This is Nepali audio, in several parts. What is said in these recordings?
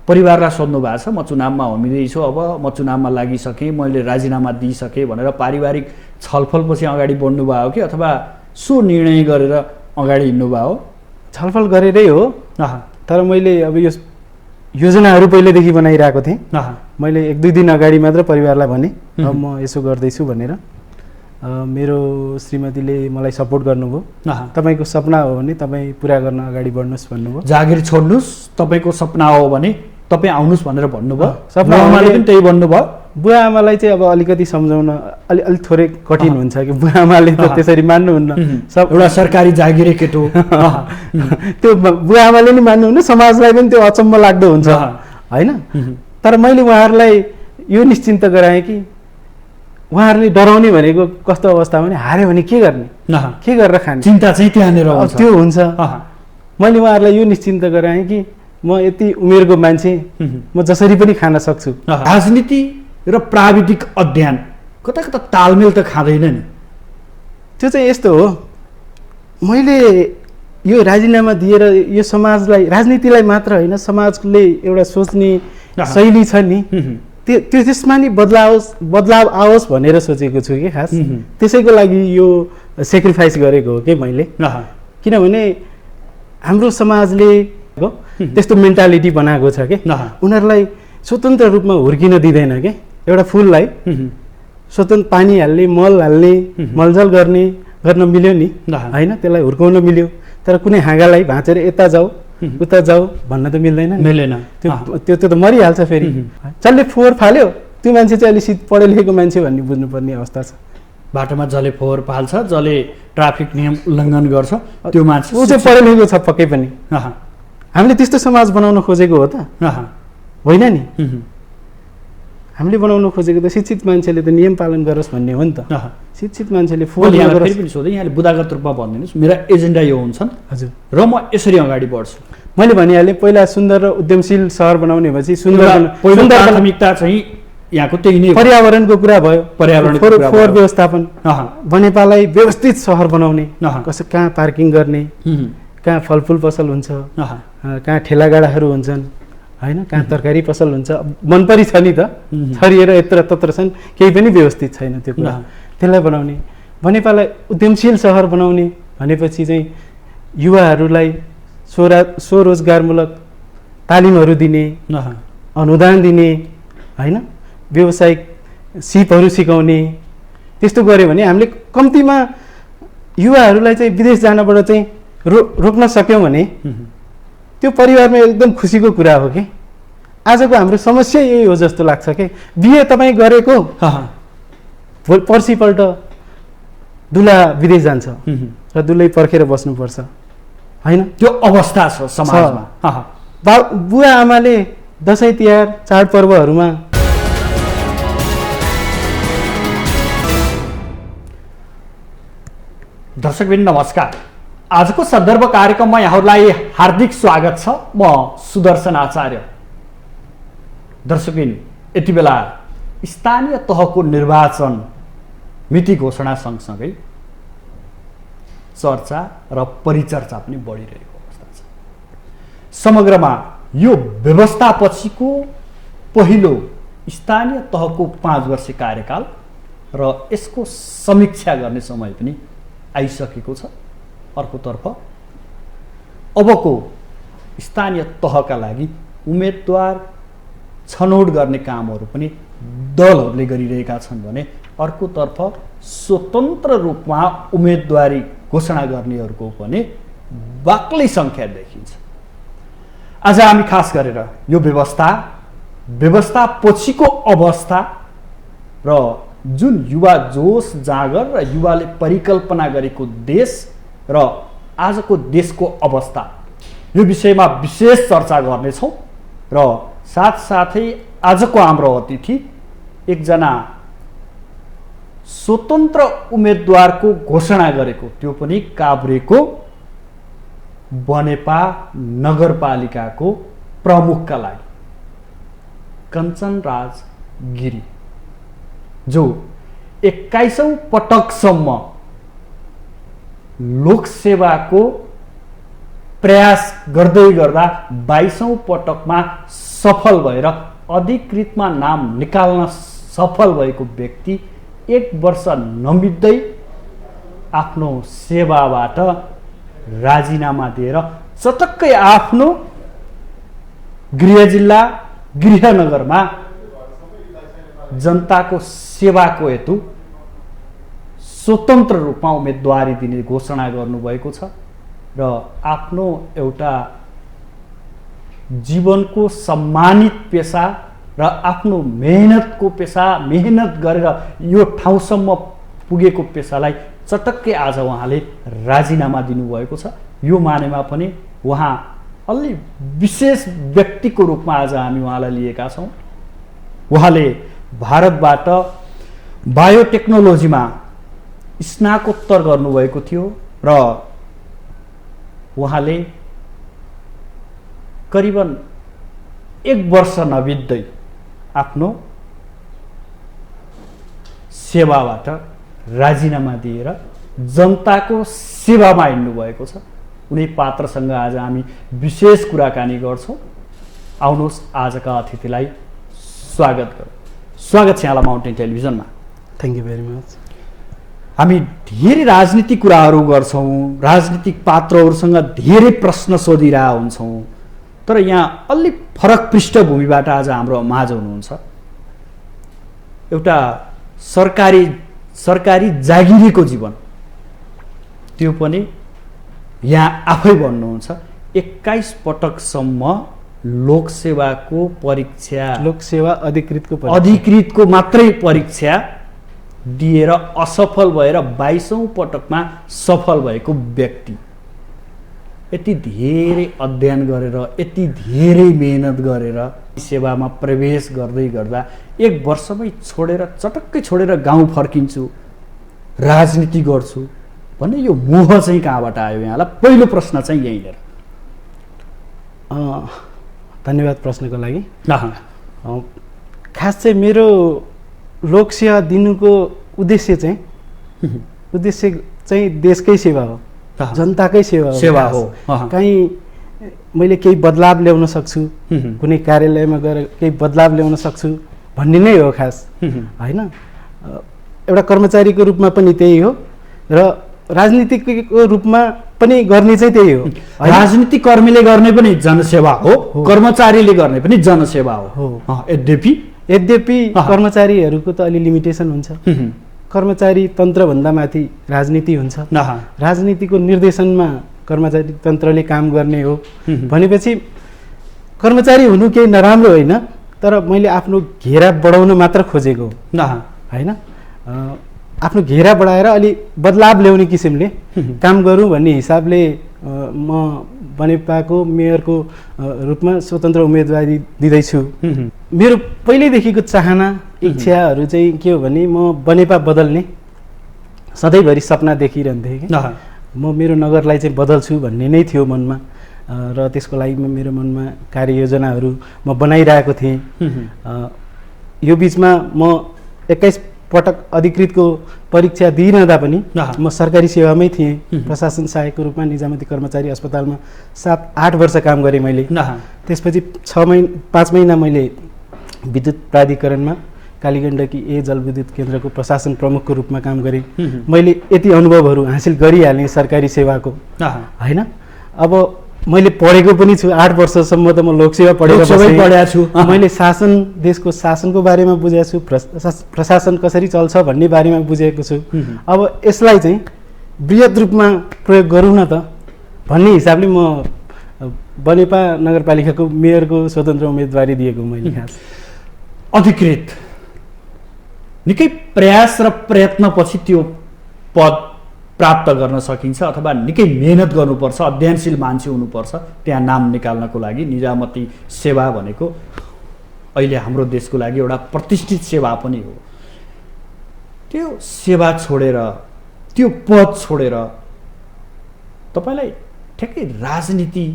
परिवारलाई सोध्नु भएको छ म चुनावमा होमिँदैछु, अब म चुनावमा लागिसकेँ, मैले राजीनामा दिइसकेँ भनेर पारिवारिक छलफलपछि अगाडि बढ्नु भयो कि अथवा सो निर्णय गरेर अगाडि हिँड्नु भयो? छलफल गरेरै हो। तर मैले अब यो योजनाहरू पहिलेदेखि बनाइरहेको थिएँ। मैले 1-2 दिन अगाडि मात्र परिवारलाई भने अब म यसो गर्दैछु भनेर। मेरो श्रीमतीले मलाई सपोर्ट गर्नुभयो। तपाईँको सपना हो भने तपाईँ पुरा गर्न अगाडि बढ्नुहोस् भन्नुभयो। जागिर छोड्नुहोस्, तपाईँको सपना हो भने तपाईँ आउनुहोस् भनेर भन्नुभयो। सपना आमाले पनि त्यही भन्नुभयो। बुवा आमालाई चाहिँ अब अलिकति सम्झाउन अलिक थोरै कठिन हुन्छ कि बुवा आमाले त त्यसरी मान्नुहुन्न। एउटा सरकारी जागिरे केटो त्यो बुवा आमाले नि मान्नुहुन्न, समाजलाई पनि त्यो अचम्म लाग्दो हुन्छ होइन। तर मैले उहाँहरूलाई यो निश्चिन्त गराएँ कि उहाँहरूले डराउने भनेको कस्तो अवस्था भने हार्यो भने के गर्ने, के गरेर खाने, चिन्ता चाहिँ त्यहाँनिर त्यो हुन्छ। मैले उहाँहरूलाई यो निश्चिन्त गराएँ कि म यति उमेरको मान्छे, म जसरी पनि खान सक्छु। राजनीति र प्राविधिक अध्ययन कता कता तालमेल त खाँदैन नि। त्यो चाहिँ यस्तो हो, मैले यो राजीनामा दिएर यो समाजलाई, राजनीतिलाई मात्र होइन समाजले एउटा सोच्ने शैली छ नि, त्यो त्यसमा नि बदलाव आओस् भनेर सोचेको छु कि खास त्यसैको लागि यो सेक्रिफाइस गरेको हो कि मैले। किनभने हाम्रो समाजले त्यस्तो मेन्टालिटी बनाएको छ कि उनीहरूलाई स्वतन्त्र रूपमा हुर्किन दिँदैन कि। एउटा फुललाई स्वतन्त्र पानी हाल्ने, मल हाल्ने, मलजल गर्न मिल्यो नि होइन, त्यसलाई हुर्काउन मिल्यो। तर कुनै हाँगालाई भाँचेर यता जाऊ उता जाऊ भन्न त मिल्दैन, मिलेन। त्यो त मरिहाल्छ फेरि। जसले फोहोर फाल्यो त्यो मान्छे चाहिँ अलिक पढे लेखेको मान्छे भन्ने बुझ्नुपर्ने अवस्था छ। बाटोमा जसले फोहोर फाल्छ, जसले ट्राफिक नियम उल्लङ्घन गर्छ, त्यो मान्छे ऊ चाहिँ पढे लेखेको छ पक्कै पनि। हामीले त्यस्तो समाज बनाउन खोजेको हो त होइन नि। हामीले बनाउन खोजेको त शिक्षित मान्छेले त नियम पालन गरोस् भन्ने हो नि त। शिक्षित मान्छेले फोहोर फेरि पनि सोधेँ, यहाँले बुदागत रूपमा भनिदिनुहोस्, मेरा एजेन्डा यो हुन्छन् हजुर र म यसरी अगाडि बढ्छु। मैले भनिहालेँ पहिला सुन्दर र उद्यमशील सहर बनाउने भएपछि पहिलो प्राथमिकता चाहिँ यहाँको त्यही नै पर्यावरणको कुरा भयो। फोहोर व्यवस्थापन, बनेपालाई व्यवस्थित सहर बनाउने, कसै कहाँ पार्किङ गर्ने, कहाँ फलफुल पसल हुन्छ, कहाँ ठेलागाडाहरू हुन्छन् होइन, कहाँ तरकारी पसल हुन्छ। मनपरी छ नि त, छरिएर यत्र तत्र छन्, केही पनि व्यवस्थित छैन त्यो कुरा। त्यसलाई बनाउने, बनेपालाई उद्यमशील सहर बनाउने भनेपछि चाहिँ युवाहरूलाई स्वरोजगारमूलक तालिमहरू दिने, अनुदान दिने होइन, व्यावसायिक सिपहरू सिकाउने। त्यस्तो गऱ्यो भने हामीले कम्तीमा युवाहरूलाई चाहिँ विदेश जानबाट चाहिँ रोक्न सक्यौँ भने त्यो परिवारमा एकदम खुसीको कुरा हो कि। आजको हाम्रो समस्या यही हो जस्तो लाग्छ कि बिहे तपाईँ गरेको पर्सिपल्ट दुला विदेश जान्छ र दुलै पर्खेर बस्नुपर्छ होइन, त्यो अवस्था छ समाजमा। बुवा आमाले दसैँ तिहार चाडपर्वहरूमा दर्शकबिन नमस्कार, आजको सन्दर्भ कार्यक्रममा यहाँहरूलाई हार्दिक स्वागत छ। म सुदर्शन आचार्य। दर्शकबिन, यति बेला स्थानीय तहको निर्वाचन मिति घोषणा सँगसँगै चर्चा र परिचर्चा पनि बढिरहेको अवस्था छ। समग्रमा यो व्यवस्थापछिको पहिलो स्थानीय तहको 5 वर्षे कार्यकाल र यसको समीक्षा गर्ने समय पनि आइसकेको छ। अर्कोतर्फ अबको स्थानीय तहका लागि उम्मेदवार छनौट गर्ने कामहरू पनि दलहरूले गरिरहेका छन् भने अर्कोतर्फ स्वतन्त्र रूपमा उम्मेदवारी घोषणा गर्नेहरूको पनि बाक्लै सङ्ख्या देखिन्छ। आज हामी खास गरेर यो व्यवस्था पछिको अवस्था र जुन युवा जोश जागर र युवाले परिकल्पना गरेको देश र आजको देशको अवस्था, यो विषयमा विशेष चर्चा गर्नेछौँ। र साथसाथै आजको हाम्रो अतिथि एकजना स्वतन्त्र उम्मेदवारको घोषणा गरेको, त्यो पनि काभ्रेको बनेपा नगरपालिकाको प्रमुखका लागि कञ्चनराज गिरी, जो 21औं पटकसम्म लोकसेवाको प्रयास गर्दै गर्दा 22औं पटकमा सफल भएर अधिकृतमा नाम निकाल्न सफल भएको व्यक्ति 1 वर्ष नबित्दै आफ्नो सेवाबाट राजीनामा दिएर चटक्कै आफ्नो गृह जिल्ला गृहनगरमा जनताको सेवाको हेतु स्वतन्त्र रूपमा उम्मेदवारी दिने घोषणा गर्नुभएको छ र आफ्नो एउटा जीवनको सम्मानित पेशा र आफ्नो मेहनतको पेशा, मेहनत गरेर यो ठाउँसम्म पुगेको पेशालाई चटक्कै आज उहाँले राजीनामा दिनुभएको छ। यो मानेमा पनि उहाँ अलि विशेष व्यक्तिको रूपमा आज हामी उहाँलाई लिएका छौँ। उहाँले भारतबाट बायोटेक्नोलोजीमा स्नातकोत्तर गर्नुभएको थियो र उहाँले करिबन 1 वर्ष नबित्दै आफ्नो सेवाबाट राजीनामा दिएर जनताको सेवामा हिँड्नु भएको छ। उनी पात्रसँग आज हामी विशेष कुराकानी गर्छौँ। आउनुहोस् आजका अतिथिलाई स्वागत गरौँ। स्वागत छ यहाँलाई माउन्टेन टेलिभिजनमा। Thank you very much. हामी धेरै राजनीतिक कुराहरू गर्छौँ, राजनीतिक पात्रहरूसँग धेरै प्रश्न सोधिरहेका हुन्छौँ, तर यहाँ अलि फरक पृष्ठभूमिबाट आज हाम्रो माझ हुनुहुन्छ। एउटा सरकारी जागिरीको जीवन, त्यो पनि यहाँ आफै भन्नुहुन्छ 21 पटकसम्म लोकसेवाको परीक्षा, लोकसेवा अधिकृतको मात्रै परीक्षा दिएर असफल भएर 22औं पटकमा सफल भएको व्यक्ति, यति धेरै अध्ययन गरेर, यति धेरै मेहनत गरेर सेवामा प्रवेश गर्दै गर्दा 1 वर्षमै छोडेर चटक्कै छोडेर गाउँ फर्किन्छु, राजनीति गर्छु भन्ने यो मोह चाहिँ कहाँबाट आयो यहाँलाई? पहिलो प्रश्न चाहिँ यहीँनिर। धन्यवाद प्रश्नको लागि। खास चाहिँ मेरो लोकसेवा दिनुको उद्देश्य चाहिँ देशकै सेवा हो, जनताकै सेवा हो। कहीँ मैले केही बदलाव ल्याउन सक्छु, कुनै कार्यालयमा गएर केही बदलाव ल्याउन सक्छु भन्ने नै हो खास, होइन? एउटा कर्मचारीको रूपमा पनि त्यही हो र राजनीतिको रूपमा पनि गर्ने चाहिँ त्यही हो। राजनीतिक कर्मीले गर्ने पनि जनसेवा हो, कर्मचारीले गर्ने पनि जनसेवा हो। यद्यपि कर्मचारीहरूको त अलि लिमिटेसन हुन्छ। कर्मचारी तन्त्रभन्दा माथि राजनीति हुन्छ। राजनीतिको निर्देशनमा कर्मचारी तन्त्रले काम गर्ने हो भनेपछि कर्मचारी हुनु केही नराम्रो होइन, तर मैले आफ्नो घेरा बढाउन मात्र खोजेको होइन। आफ्नो घेरा बढाएर अलि बदलाव ल्याउने किसिमले काम गरौँ भन्ने हिसाबले म बनेपाको मेयरको रूपमा स्वतन्त्र उम्मेदवारी दिँदैछु। मेरो पहिल्यैदेखिको चाहना, इच्छाहरू चाहिँ के हो भने म बनेपा बदल्ने सधैँभरि सपना देखिरहन्थेँ कि म मेरो नगरलाई चाहिँ बदल्छु भन्ने नै थियो मनमा, र त्यसको लागि मेरो मनमा कार्ययोजनाहरू म बनाइरहेको थिएँ। यो बिचमा म 21 पटक अधिकृतको परीक्षा दिइरहँदा पनि म सरकारी सेवामै थिएँ। प्रशासन सहायकको रूपमा निजामती कर्मचारी अस्पतालमा 7-8 वर्ष काम गरेँ मैले। त्यसपछि 5 महिना मैले विद्युत प्राधिकरणमा कालीगण्डकी जलविद्युत केन्द्रको प्रशासन प्रमुखको रूपमा काम गरेँ। मैले यति अनुभवहरू हासिल गरिहालेँ सरकारी सेवाको, होइन? अब मैले पढेको पनि छु, 8 वर्षसम्म त म लोकसेवा पढेको छु। मैले देशको शासनको बारेमा बुझेको छु, प्रशासन कसरी चल्छ भन्ने बारेमा बुझेको छु। अब यसलाई चाहिँ बृहत रूपमा प्रयोग गरौँ न त भन्ने हिसाबले म बनेपा नगरपालिकाको मेयरको स्वतन्त्र उम्मेदवारी दिएको मैले। खास अधिकृत निकै प्रयास र प्रयत्नपछि त्यो पद प्राप्त गर्न सकिन्छ, अथवा निकै मेहनत गर्नुपर्छ, अध्ययनशील मान्छे हुनुपर्छ त्यहाँ नाम निकाल्नको लागि। निजामती सेवा भनेको अहिले हाम्रो देशको लागि एउटा प्रतिष्ठित सेवा पनि हो। त्यो सेवा छोडेर, त्यो पद छोडेर तपाईँलाई ठ्याक्कै राजनीति,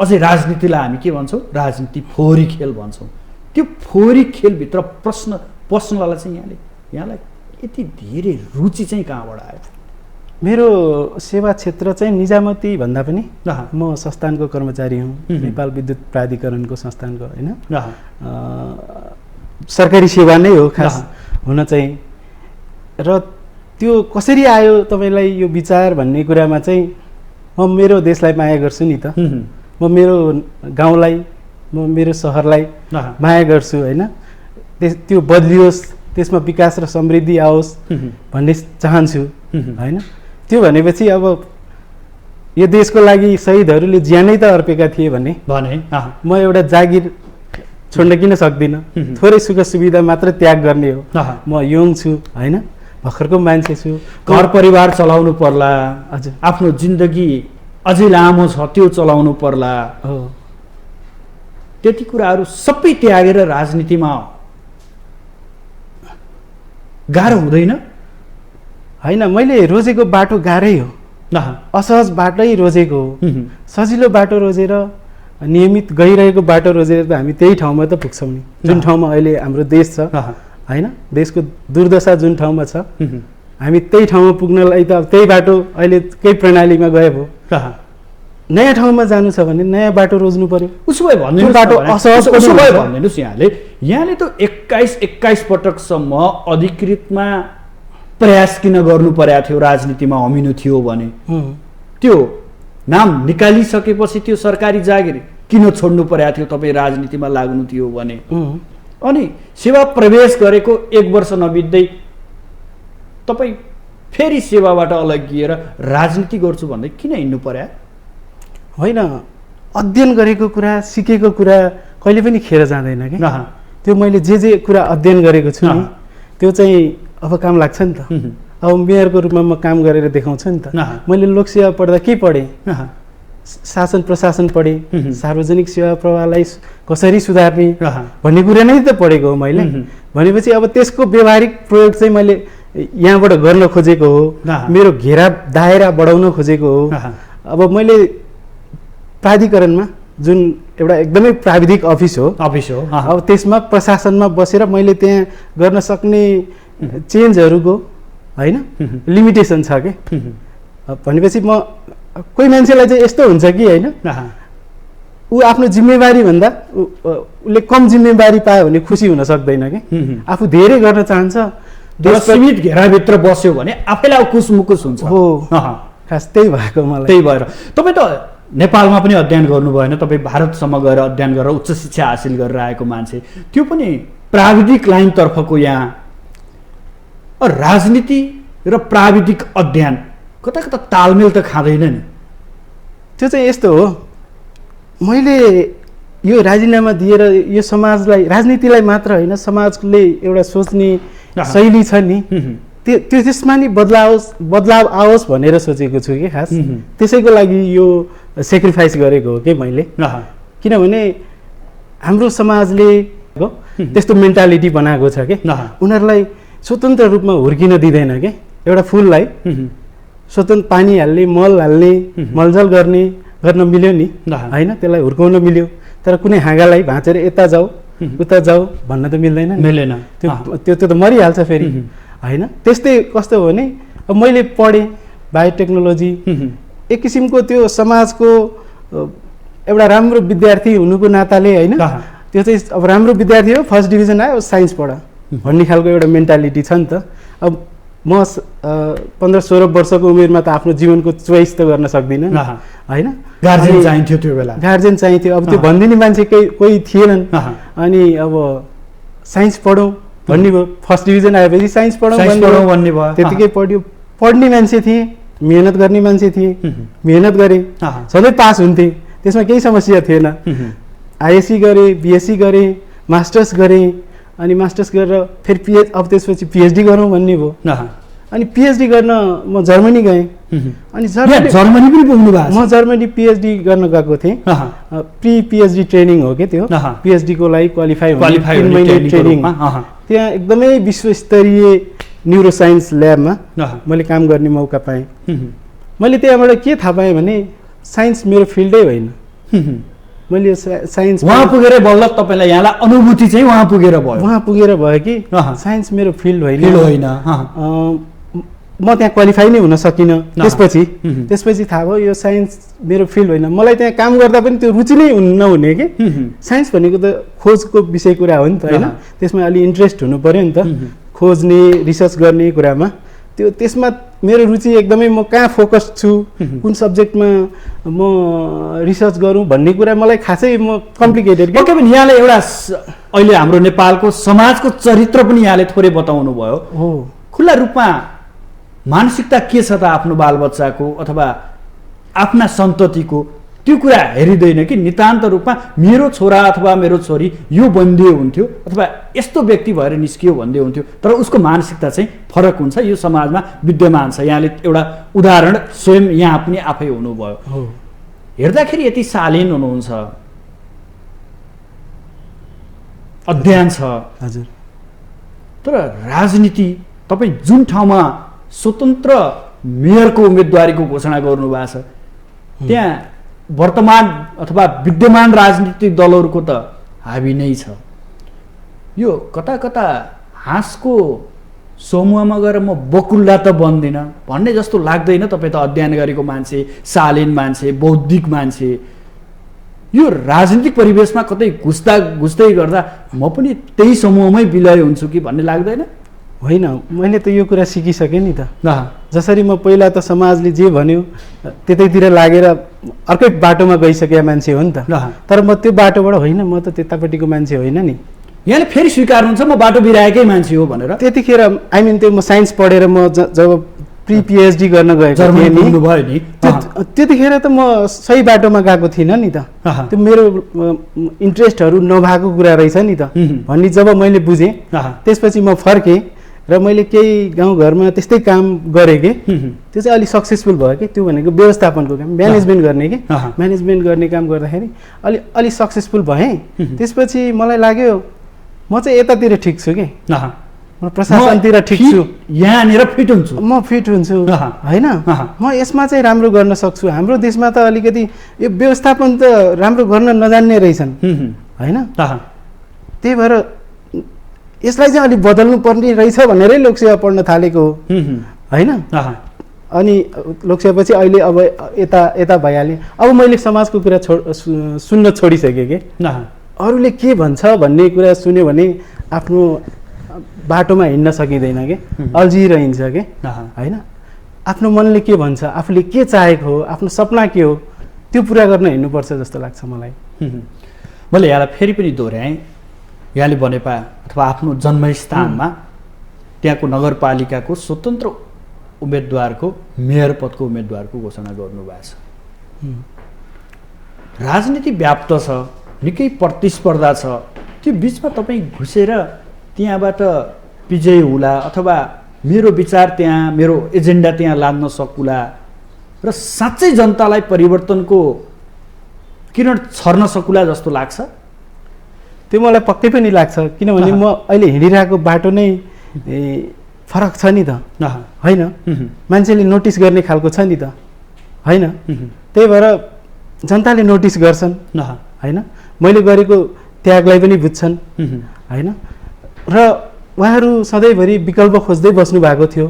अझै राजनीतिलाई हामी के भन्छौँ? राजनीति फोहोरी खेल भन्छौँ। त्यो फोहोरी खेलभित्र प्रश्न पस्नलाई चाहिँ यहाँलाई यति धेरै रुचि चाहिँ कहाँबाट आयो? मेरो सेवा क्षेत्र चाहिँ निजामती भन्दा पनि म संस्थानको कर्मचारी हुँ, नेपाल विद्युत प्राधिकरणको संस्थानको, होइन, सरकारी सेवा नै हो खास हुन चाहिँ। र त्यो कसरी आयो तपाईँलाई यो विचार भन्ने कुरामा चाहिँ म मेरो देशलाई माया गर्छु नि त, म मेरो गाउँलाई, म मेरो सहरलाई माया गर्छु, होइन, त्यो बदलियोस्, त्यसमा विकास र समृद्धि आओस् भन्ने चाहन्छु, होइन। त्यो भनेपछि अब यो देशको लागि शहीदहरूले ज्यानै त अर्पेका थिए भने म एउटा जागिर छोड्न किन सक्दिनँ? थोरै सुख सुविधा मात्र त्याग गर्ने हो। म यङ छु, होइन, भर्खरको मान्छे छु, घर परिवार चलाउनु पर्ला, हजुर, आफ्नो जिन्दगी अझै लामो छ त्यो चलाउनु पर्ला, हो, त्यति कुराहरू सबै त्यागेर राजनीतिमा गाह्रो हुँदैन? होइन, मैले रोजेको बाटो गाह्रै हो, असहज बाटै रोजेको हो। सजिलो बाटो रोजेर, नियमित गइरहेको बाटो रोजेर त हामी त्यही ठाउँमा त पुग्छौँ नि, जुन ठाउँमा अहिले हाम्रो देश छ, होइन, देशको दुर्दशा जुन ठाउँमा छ, हामी त्यही ठाउँमा पुग्नलाई त अब त्यही बाटो अहिले केही प्रणालीमा गए भयो। नयाँ ठाउँमा जानु छ भने नयाँ बाटो रोज्नु पर्यो। उसो भए भनिदिनु, बाटो असहज भनिदिनुहोस्। यहाँले त 21 पटकसम्म अधिकृतमा प्रयास किन गर्नु परेको थियो? राजनीतिमा हमिनु थियो भने त्यो नाम निकालिसकेपछि त्यो सरकारी जागिर किन छोड्नु परेको थियो? तपाईँ राजनीतिमा लाग्नु थियो भने, अनि सेवा प्रवेश गरेको 1 वर्ष नबित्दै तपाईँ फेरि सेवाबाट अलग्गिएर राजनीति गर्छु भन्दै किन हिँड्नु पर्यो? होइन, अध्ययन गरेको कुरा, सिकेको कुरा कहिले पनि खेर जाँदैन कि। त्यो मैले जे कुरा अध्ययन गरेको छु नि, त्यो चाहिँ अब काम लाग्छ नि त। अब मेयरको रूपमा म काम गरेर देखाउँछु नि त। मैले लोकसेवा पढ्दा के पढेँ? शासन प्रशासन पढेँ, सार्वजनिक सेवा प्रवाहलाई कसरी सुधार्ने भन्ने कुरा नै त पढेको हो मैले। भनेपछि अब त्यसको व्यवहारिक प्रयोग चाहिँ मैले यहाँबाट गर्न खोजेको हो, मेरो घेरा दायरा बढाउन खोजेको हो। अब मैले प्राधिकरणमा, जुन एउटा एकदमै प्राविधिक अफिस हो, अब त्यसमा प्रशासनमा बसेर मैले त्यहाँ गर्न सक्ने चेन्जहरूको, होइन, लिमिटेसन छ कि। भनेपछि म कोही मान्छेलाई चाहिँ यस्तो हुन्छ कि, होइन, ऊ आफ्नो जिम्मेवारी भन्दा उसले कम जिम्मेवारी पायो भने खुसी हुन सक्दैन कि। आफू धेरै गर्न चाहन्छ, सीमित घेराभित्र बस्यो भने आफैलाई कुसमुकुस हुन्छ। हो, खास त्यही भएको मलाई। त्यही भएर तपाईँ त नेपालमा पनि अध्ययन गर्नु भएन, तपाईँ भारतसम्म गएर अध्ययन गरेर उच्च शिक्षा हासिल गरेर आएको मान्छे, त्यो पनि प्राविधिक लाइनतर्फको। यहाँ राजनीति र प्राविधिक अध्ययन कता कता तालमेल त खाँदैन नि? त्यो चाहिँ यस्तो हो, मैले यो राजीनामा दिएर यो समाजलाई, राजनीतिलाई मात्र होइन, समाजले एउटा सोच्ने शैली छ नि, त्यो त्यसमा नि बदलाव आओस् भनेर सोचेको छु कि खास। त्यसैको लागि यो सेक्रिफाइस गरेको हो कि मैले। किनभने हाम्रो समाजले त्यस्तो मेन्टालिटी बनाएको छ कि उनीहरूलाई स्वतन्त्र रूपमा हुर्किन दिँदैन कि। एउटा फुललाई स्वतन्त्र पानी हाल्ने, मल हाल्ने, मलजल गर्न मिल्यो नि, होइन, त्यसलाई हुर्काउन मिल्यो। तर कुनै हाँगालाई भाँचेर यता जाऊ उता जाऊ भन्न त मिल्दैन, त्यो त मरिहाल्छ फेरि, होइन। त्यस्तै कस्तो हो भने अब मैले पढेँ बायोटेक्नोलोजी, एक किसिमको त्यो समाजको एउटा राम्रो विद्यार्थी हुनुको नाताले, होइन, त्यो चाहिँ अब राम्रो विद्यार्थी हो, फर्स्ट डिभिजन आयो, साइन्स पढ भन्ने खालको एउटा मेन्टालिटी छ नि त। अब म 15-16 वर्षको उमेरमा त आफ्नो जीवनको चोइस त गर्न सक्दिनँ, होइन। गार्जेन चाहिन्थ्यो त्यो बेला, गार्जेन चाहिन्थ्यो। अब त्यो भनिदिने मान्छे कोही थिएनन्। अनि अब साइन्स पढौँ भन्ने भयो, फर्स्ट डिभिजन आएपछि साइन्स पढौँ भन्ने भयो, त्यतिकै पढ्यो। पढ्ने मान्छे थिएँ, मेहनत गर्ने मान्छे थिएँ, मेहनत गरेँ, सधैँ पास हुन्थेँ, त्यसमा केही समस्या थिएन। आइएससी गरेँ, बिएससी गरेँ, मास्टर्स गरेँ, अनि मास्टर्स गरेर फेरि अब त्यसपछि पिएचडी गरौँ भन्ने भयो। अनि पिएचडी गर्न म जर्मनी गएँ। अनि जर्मनी पनि पुग्नु भएको? म जर्मनी पिएचडी गर्न गएको थिएँ। प्री पिएचडी ट्रेनिङ हो कि त्यो, पिएचडीको लागि क्वालिफाई हुने ट्रेनिङ। त्यहाँ एकदमै विश्वस्तरीय न्युरोसाइन्स ल्याबमा मैले काम गर्ने मौका पाएँ। मैले त्यहाँबाट के थाहा पाएँ भने साइन्स मेरो फिल्डै होइन। मैले साइन्स वहाँ पुगेर बल्ल तपाईँलाई यहाँलाई अनुभूति चाहिँ वहाँ पुगेर भयो कि साइन्स मेरो फिल्ड होइन। म त्यहाँ क्वालिफाई नै हुन सकिनँ। त्यसपछि थाहा भयो यो साइन्स मेरो फिल्ड होइन। मलाई त्यहाँ काम गर्दा पनि त्यो रुचि नै नहुने कि साइन्स भनेको त खोजको विषय कुरा हो नि त होइन। त्यसमा अलि इन्ट्रेस्ट हुनु पऱ्यो नि त, खोज्ने रिसर्च गर्ने कुरामा। त्यसमा मेरो रुचि एकदमै म कहाँ फोकस छु, कुन सब्जेक्टमा म रिसर्च गरौँ भन्ने कुरा मलाई खासै म कम्प्लिकेटेड के पनि यहाँले एउटा अहिले हाम्रो नेपालको समाजको चरित्र पनि यहाँले थोरै बताउनु भयो हो। खुल्ला रूपमा मानसिकता के छ त आफ्नो बालबच्चाको अथवा आफ्ना सन्ततिको, त्यो कुरा हेरिँदैन कि नितान्त रूपमा मेरो छोरा अथवा मेरो छोरी यो बनिदियो हुन्थ्यो अथवा यस्तो व्यक्ति भएर निस्कियो भन्दै हुन्थ्यो, तर उसको मानसिकता चाहिँ फरक हुन्छ, यो समाजमा विद्यमान छ। यहाँले एउटा उदाहरण स्वयं यहाँ पनि आफै हुनुभयो। हेर्दाखेरि यति शालीन हुनुहुन्छ, अध्ययन छ हजुर, तर राजनीति तपाईँ जुन ठाउँमा स्वतन्त्र मेयरको उम्मेदवारीको घोषणा गर्नुभएको छ त्यहाँ वर्तमान अथवा विद्यमान राजनीतिक दलहरूको त हाबी नै छ। यो कता कता हाँसको समूहमा गएर म बकुल्ला त बन्दिनँ भन्ने जस्तो लाग्दैन? तपाईँ त अध्ययन गरेको मान्छे, शालीन मान्छे, बौद्धिक मान्छे, यो राजनीतिक परिवेशमा कतै घुस्दै गर्दा म पनि त्यही समूहमै विलय हुन्छु कि भन्ने लाग्दैन? होइन, मैले त यो कुरा सिकिसकेँ नि त। जसरी म पहिला त समाजले जे भन्यो त्यतैतिर लागेर अर्कै बाटोमा गइसकेका मान्छे हो नि त। तर म त्यो बाटोबाट होइन, म त त्यतापट्टिको मान्छे होइन नि। यहाँले फेरि स्वीकार्नुहुन्छ म बाटो बिराएकै मान्छे हो भनेर? त्यतिखेर आई मिन त्यो म साइन्स पढेर म जब प्री पिएचडी गर्न गएको थिएँ नि, त्यतिखेर त म सही बाटोमा गएको थिइनँ नि त। त्यो मेरो इन्ट्रेस्टहरू नभएको कुरा रहेछ नि त भन्ने जब मैले बुझेँ, त्यसपछि म फर्केँ र मैले केही गाउँघरमा त्यस्तै काम गरेँ कि त्यो चाहिँ अलिक सक्सेसफुल भयो कि। त्यो भनेको व्यवस्थापनको काम, म्यानेजमेन्ट गर्ने कि, म्यानेजमेन्ट गर्ने काम गर्दाखेरि अलि सक्सेसफुल भएँ। त्यसपछि मलाई लाग्यो म चाहिँ यतातिर ठिक छु कि, म प्रशासनतिर ठिक छु, यहाँनिर फिट हुन्छु, म फिट हुन्छु होइन, म यसमा चाहिँ राम्रो गर्न सक्छु। हाम्रो देशमा त अलिकति यो व्यवस्थापन त राम्रो गर्न नजान्ने रहेछन् होइन। त्यही भएर यसलाई चाहिँ अलिक बदल्नु पर्ने रहेछ भनेरै लोकसेवा पढ्न थालेको हो होइन। अनि लोकसेवापछि अहिले अब यता भइहालेँ। अब मैले समाजको कुरा सुन्न छोडिसकेँ कि अरूले के भन्छ भन्ने कुरा सुन्यो भने आफ्नो बाटोमा हिँड्न सकिँदैन कि, अल्झिरहन्छ कि होइन। आफ्नो मनले के भन्छ, आफूले के चाहेको हो, आफ्नो सपना के हो, त्यो पुरा गर्न हिँड्नुपर्छ जस्तो लाग्छ मलाई। मैले यहाँलाई फेरि पनि दोहोऱ्याएँ, यहाँले बनेपा अथवा आफ्नो जन्मस्थानमा त्यहाँको नगरपालिकाको स्वतन्त्र उम्मेदवारको, मेयर पदको उम्मेदवारको घोषणा गर्नुभएको छ। राजनीति व्याप्त छ, निकै प्रतिस्पर्धा छ, त्यो बिचमा तपाईँ घुसेर त्यहाँबाट विजयी होला अथवा मेरो विचार त्यहाँ, मेरो एजेन्डा त्यहाँ लाद्न सकुला र साँच्चै जनतालाई परिवर्तनको किरण छर्न सकुला जस्तो लाग्छ? त्यो मलाई पक्कै पनि लाग्छ, किनभने म अहिले हिँडिरहेको बाटो नै फरक छ नि त होइन। मान्छेले नोटिस गर्ने खालको छ नि त होइन। त्यही भएर जनताले नोटिस गर्छन् होइन, मैले गरेको त्यागलाई पनि बुझ्छन् होइन। र उहाँहरू सधैँभरि विकल्प खोज्दै बस्नु भएको थियो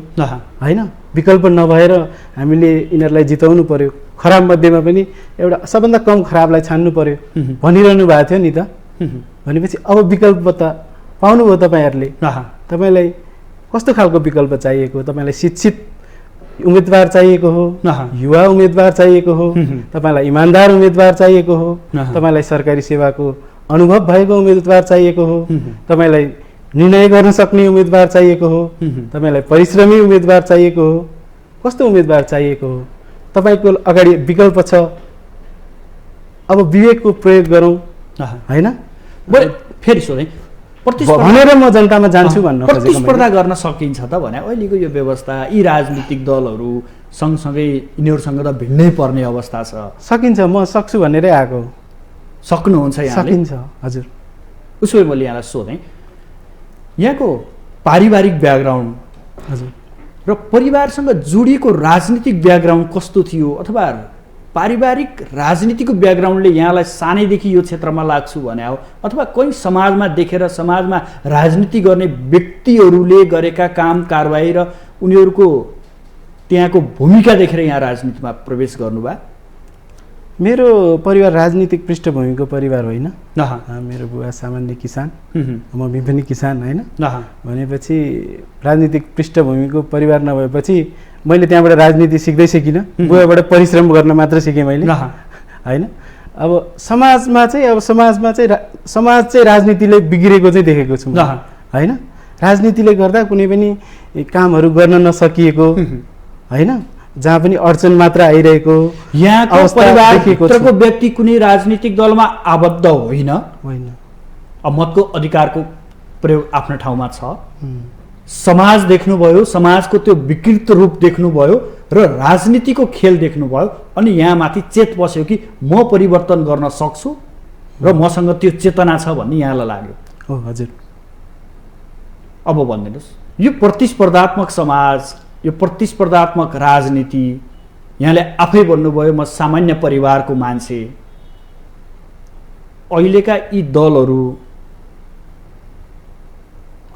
होइन। विकल्प नभएर हामीले यिनीहरूलाई जिताउनु पर्यो, खराब मध्येमा पनि एउटा सबभन्दा कम खराबलाई छान्नु पर्यो भनिरहनु भएको थियो नि त। भनेपछि अब विकल्प त पाउनुभयो तपाईँहरूले। तपाईँलाई कस्तो खालको विकल्प चाहिएको? तपाईँलाई शिक्षित उम्मेदवार चाहिएको हो, युवा उम्मेदवार चाहिएको हो, तपाईँलाई इमान्दार उम्मेदवार चाहिएको हो, तपाईँलाई सरकारी सेवाको अनुभव भएको उम्मेदवार चाहिएको हो, तपाईँलाई निर्णय गर्न सक्ने उम्मेदवार चाहिएको हो, तपाईँलाई परिश्रमी उम्मेदवार चाहिएको हो, कस्तो उम्मेदवार चाहिएको हो? तपाईँको अगाडि विकल्प छ, अब विवेकको प्रयोग गरौँ होइन। फेरि सोधेँ, भनेर म जनतामा जान्छु भन्न प्रतिस्पर्धा गर्न सकिन्छ त भने अहिलेको यो व्यवस्था, यी राजनीतिक दलहरू सँगसँगै यिनीहरूसँग त भिड्नै पर्ने अवस्था छ? सकिन्छ, म सक्छु भनेरै आएको। सक्नुहुन्छ यहाँले? सकिन्छ हजुर। उसो भए मैले यहाँलाई सोधेँ, यहाँको पारिवारिक ब्याकग्राउन्ड हजुर र परिवारसँग जोडिएको राजनीतिक ब्याकग्राउन्ड कस्तो थियो? अथवा पारिवारिक राजनीतिको ब्याकग्राउन्डले यहाँलाई सानैदेखि यो क्षेत्रमा लाग्छु भने हो, अथवा कोही समाजमा देखेर समाजमा राजनीति गर्ने व्यक्तिहरूले गरेका काम कारबाही र उनीहरूको त्यहाँको भूमिका देखेर यहाँ राजनीतिमा प्रवेश गर्नुभयो? मेरो परिवार राजनीतिक पृष्ठभूमिको परिवार होइन। मेरो बुवा सामान्य किसान, मम्मी पनि किसान होइन। भनेपछि राजनीतिक पृष्ठभूमिको परिवार नभएपछि मैले त्यहाँबाट राजनीति सिक्दै सिकिनँ, बुवाबाट परिश्रम गर्न मात्र सिकेँ मैले होइन। अब समाजमा चाहिँ समाज चाहिँ राजनीतिले बिग्रेको चाहिँ देखेको छु होइन। राजनीतिले गर्दा कुनै पनि कामहरू गर्न नसकिएको होइन, जहाँ पनि अडचन मात्र आइरहेको यहाँको परिवारभित्रको व्यक्ति कुनै राजनीतिक दलमा आबद्ध होइन। अब मतको अधिकारको प्रयोग आफ्नो ठाउँमा छ। समाज देख्नुभयो, समाजको त्यो विकृत रूप देख्नुभयो र राजनीतिको खेल देख्नुभयो, अनि यहाँ माथि चेत बस्यो कि म परिवर्तन गर्न सक्छु र मसँग त्यो चेतना छ भन्ने यहाँलाई लाग्यो। हो हजुर। अब भनिदिनुहोस्, यो प्रतिस्पर्धात्मक समाज, यो प्रतिस्पर्धात्मक राजनीति, यहाँले आफै भन्नुभयो म सामान्य परिवारको मान्छे, अहिलेका यी दलहरू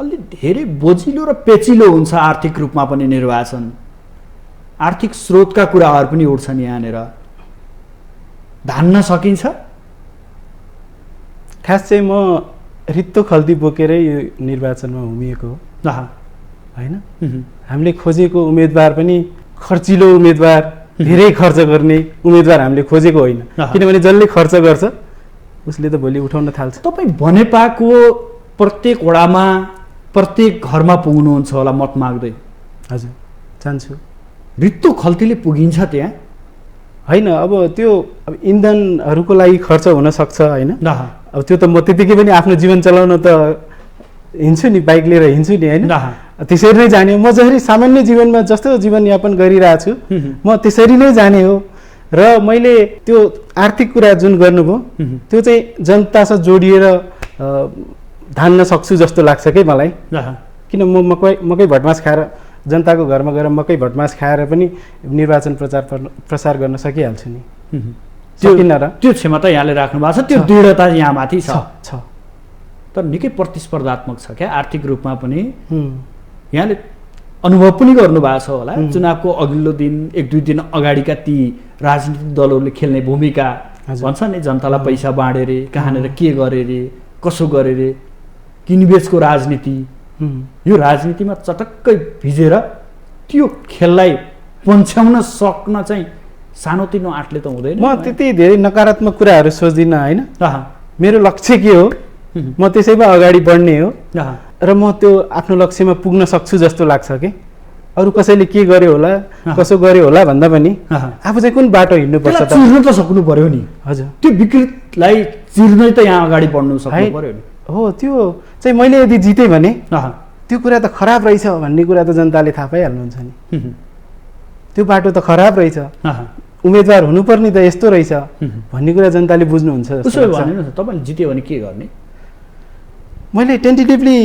अलि धेरै बोझिलो र पेचिलो हुन्छ। आर्थिक रूपमा पनि निर्वाचन, आर्थिक स्रोतका कुराहरू पनि उठ्छन्, यहाँनिर धान्न सकिन्छ? खास चाहिँ म रित्तो खल्ती बोकेरै यो निर्वाचनमा उभिएको हो होइन। हामीले खोजेको उम्मेदवार पनि खर्चिलो उम्मेदवार, धेरै खर्च गर्ने उम्मेदवार हामीले खोजेको होइन। किनभने जसले खर्च गर्छ उसले त भोलि उठाउन थाल्छ। तपाईँ बनेपाको प्रत्येक वडामा, प्रत्येक घरमा पुग्नुहुन्छ होला मत माग्दै? हजुर, जान्छु। रित्तो खल्तीले पुगिन्छ त्यहाँ? होइन, अब त्यो अब इन्धनहरूको लागि खर्च हुनसक्छ होइन। अब त्यो त म त्यतिकै पनि आफ्नो जीवन चलाउन त हिँड्छु नि, बाइक लिएर हिँड्छु नि होइन। त्यसरी नै जाने हो। म जसरी सामान्य जीवनमा जस्तो जीवनयापन गरिरहेको छु म त्यसरी नै जाने हो। र मैले त्यो आर्थिक कुरा जुन गर्नुभयो त्यो चाहिँ जनतासँग जोडिएर धान्न सक्छु जस्तो लाग्छ कि मलाई। किन म मकै भटमास खाएर जनताको घरमा गएर मकै भटमास खाएर पनि निर्वाचन प्रसार गर्न सकिहाल्छु नि। सकिन्न र? त्यो क्षमता यहाँले राख्नु भएको छ, त्यो दृढता यहाँ माथि छ। तर निकै प्रतिस्पर्धात्मक छ क्या आर्थिक रूपमा पनि। यहाँले अनुभव पनि गर्नुभएको छ होला, चुनावको अघिल्लो दिन, एक दुई दिन अगाडिका ती राजनीतिक दलहरूले खेल्ने भूमिका भन्छ नि, जनतालाई पैसा बाँडे रे, कहाँनिर के गरे रे, कसो गरे रे, किनबेचको राजनीति। यो राजनीतिमा चटक्कै भिजेर त्यो खेललाई पन्छ्याउन सक्न चाहिँ सानोतिनो आँटले त हुँदैन। म त्यति धेरै नकारात्मक कुराहरू सोच्दिनँ होइन। मेरो लक्ष्य के हो, म त्यसैमा अगाडि बढ्ने हो र म त्यो आफ्नो लक्ष्यमा पुग्न सक्छु जस्तो लाग्छ कि। अरू कसैले के गर्यो होला, कसो गर्यो होला भन्दा पनि आफू चाहिँ कुन बाटो हिँड्नुपर्छ त चिर्नु त सक्नु पर्यो नि। हजुर, त्यो विकृतलाई चिर्नै त यहाँ अगाडि बढ्नु सक्नु पर्यो नि। हो, त्यो चाहिँ मैले यदि जितेँ भने त्यो कुरा त खराब रहेछ भन्ने कुरा त जनताले थाहा पाइहाल्नुहुन्छ नि। त्यो बाटो त खराब रहेछ, उम्मेदवार हुनुपर्ने त यस्तो रहेछ भन्ने कुरा जनताले बुझ्नुहुन्छ। उसो भने तपाईँले जित्यो भने के गर्ने? मैले टेन्टेटिभली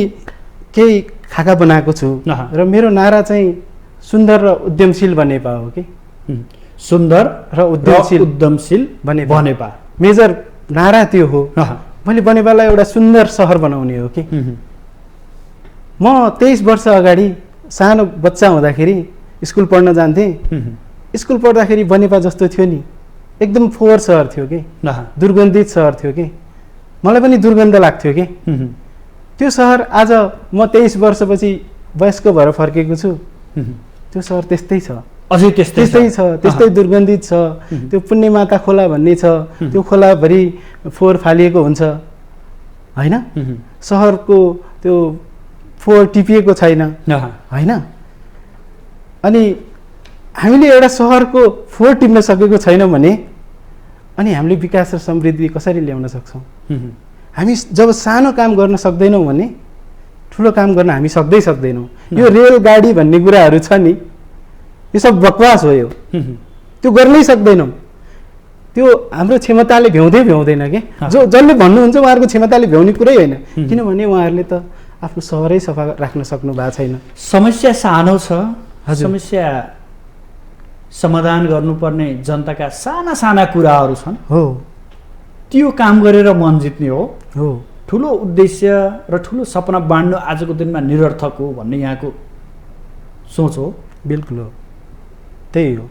केही खाका बनाएको छु र मेरो नारा चाहिँ सुन्दर र उद्यमशील बनेपा हो कि। सुन्दर र उद्यमशील बनेपा मेजर नारा त्यो हो। मैले बनेपालाई एउटा सुन्दर सहर बनाउने हो कि। म 23 वर्ष अगाडि सानो बच्चा हुँदाखेरि स्कुल पढ्न जान्थेँ। स्कुल पढ्दाखेरि बनेपा जस्तो थियो नि, एकदम फोहोर सहर थियो कि, दुर्गन्धित सहर थियो कि, मलाई पनि दुर्गन्ध लाग्थ्यो कि। त्यो सहर आज म 23 वर्षपछि वयस्क भएर फर्केको छु, त्यो सहर त्यस्तै छ, अझै त्यस्तै छ, त्यस्तै दुर्गन्धित छ। त्यो पुण्यमाता खोला भन्ने छ, त्यो खोलाभरि फोहोर फालिएको हुन्छ होइन। सहरको त्यो फोहोर टिपिएको छैन होइन। अनि हामीले एउटा सहरको फोहोर टिप्न सकेको छैनौँ भने अनि हामीले विकास र समृद्धि कसरी ल्याउन सक्छौँ? हामी जब सानो काम गर्न सक्दैनौँ भने ठुलो काम गर्न हामी सक्दैनौँ। यो रेलगाडी भन्ने कुराहरू छ नि, यो सब बकवास हो। यो त्यो गर्नै सक्दैनौँ। त्यो हाम्रो क्षमताले भ्याउँदैन कि। जसले भन्नुहुन्छ उहाँहरूको क्षमताले भ्याउने कुरै होइन, किनभने उहाँहरूले त आफ्नो सहरै सफा राख्न सक्नु भएको छैन। समस्या सानो छ, समस्या समाधान गर्नुपर्ने जनताका साना साना कुराहरू छन्। हो, त्यो काम गरेर मन जित्ने हो। ठुलो उद्देश्य र ठुलो सपना बाँड्नु आजको दिनमा निरर्थक हो भन्ने यहाँको सोच हो। बिल्कुल हो। त्यही हो।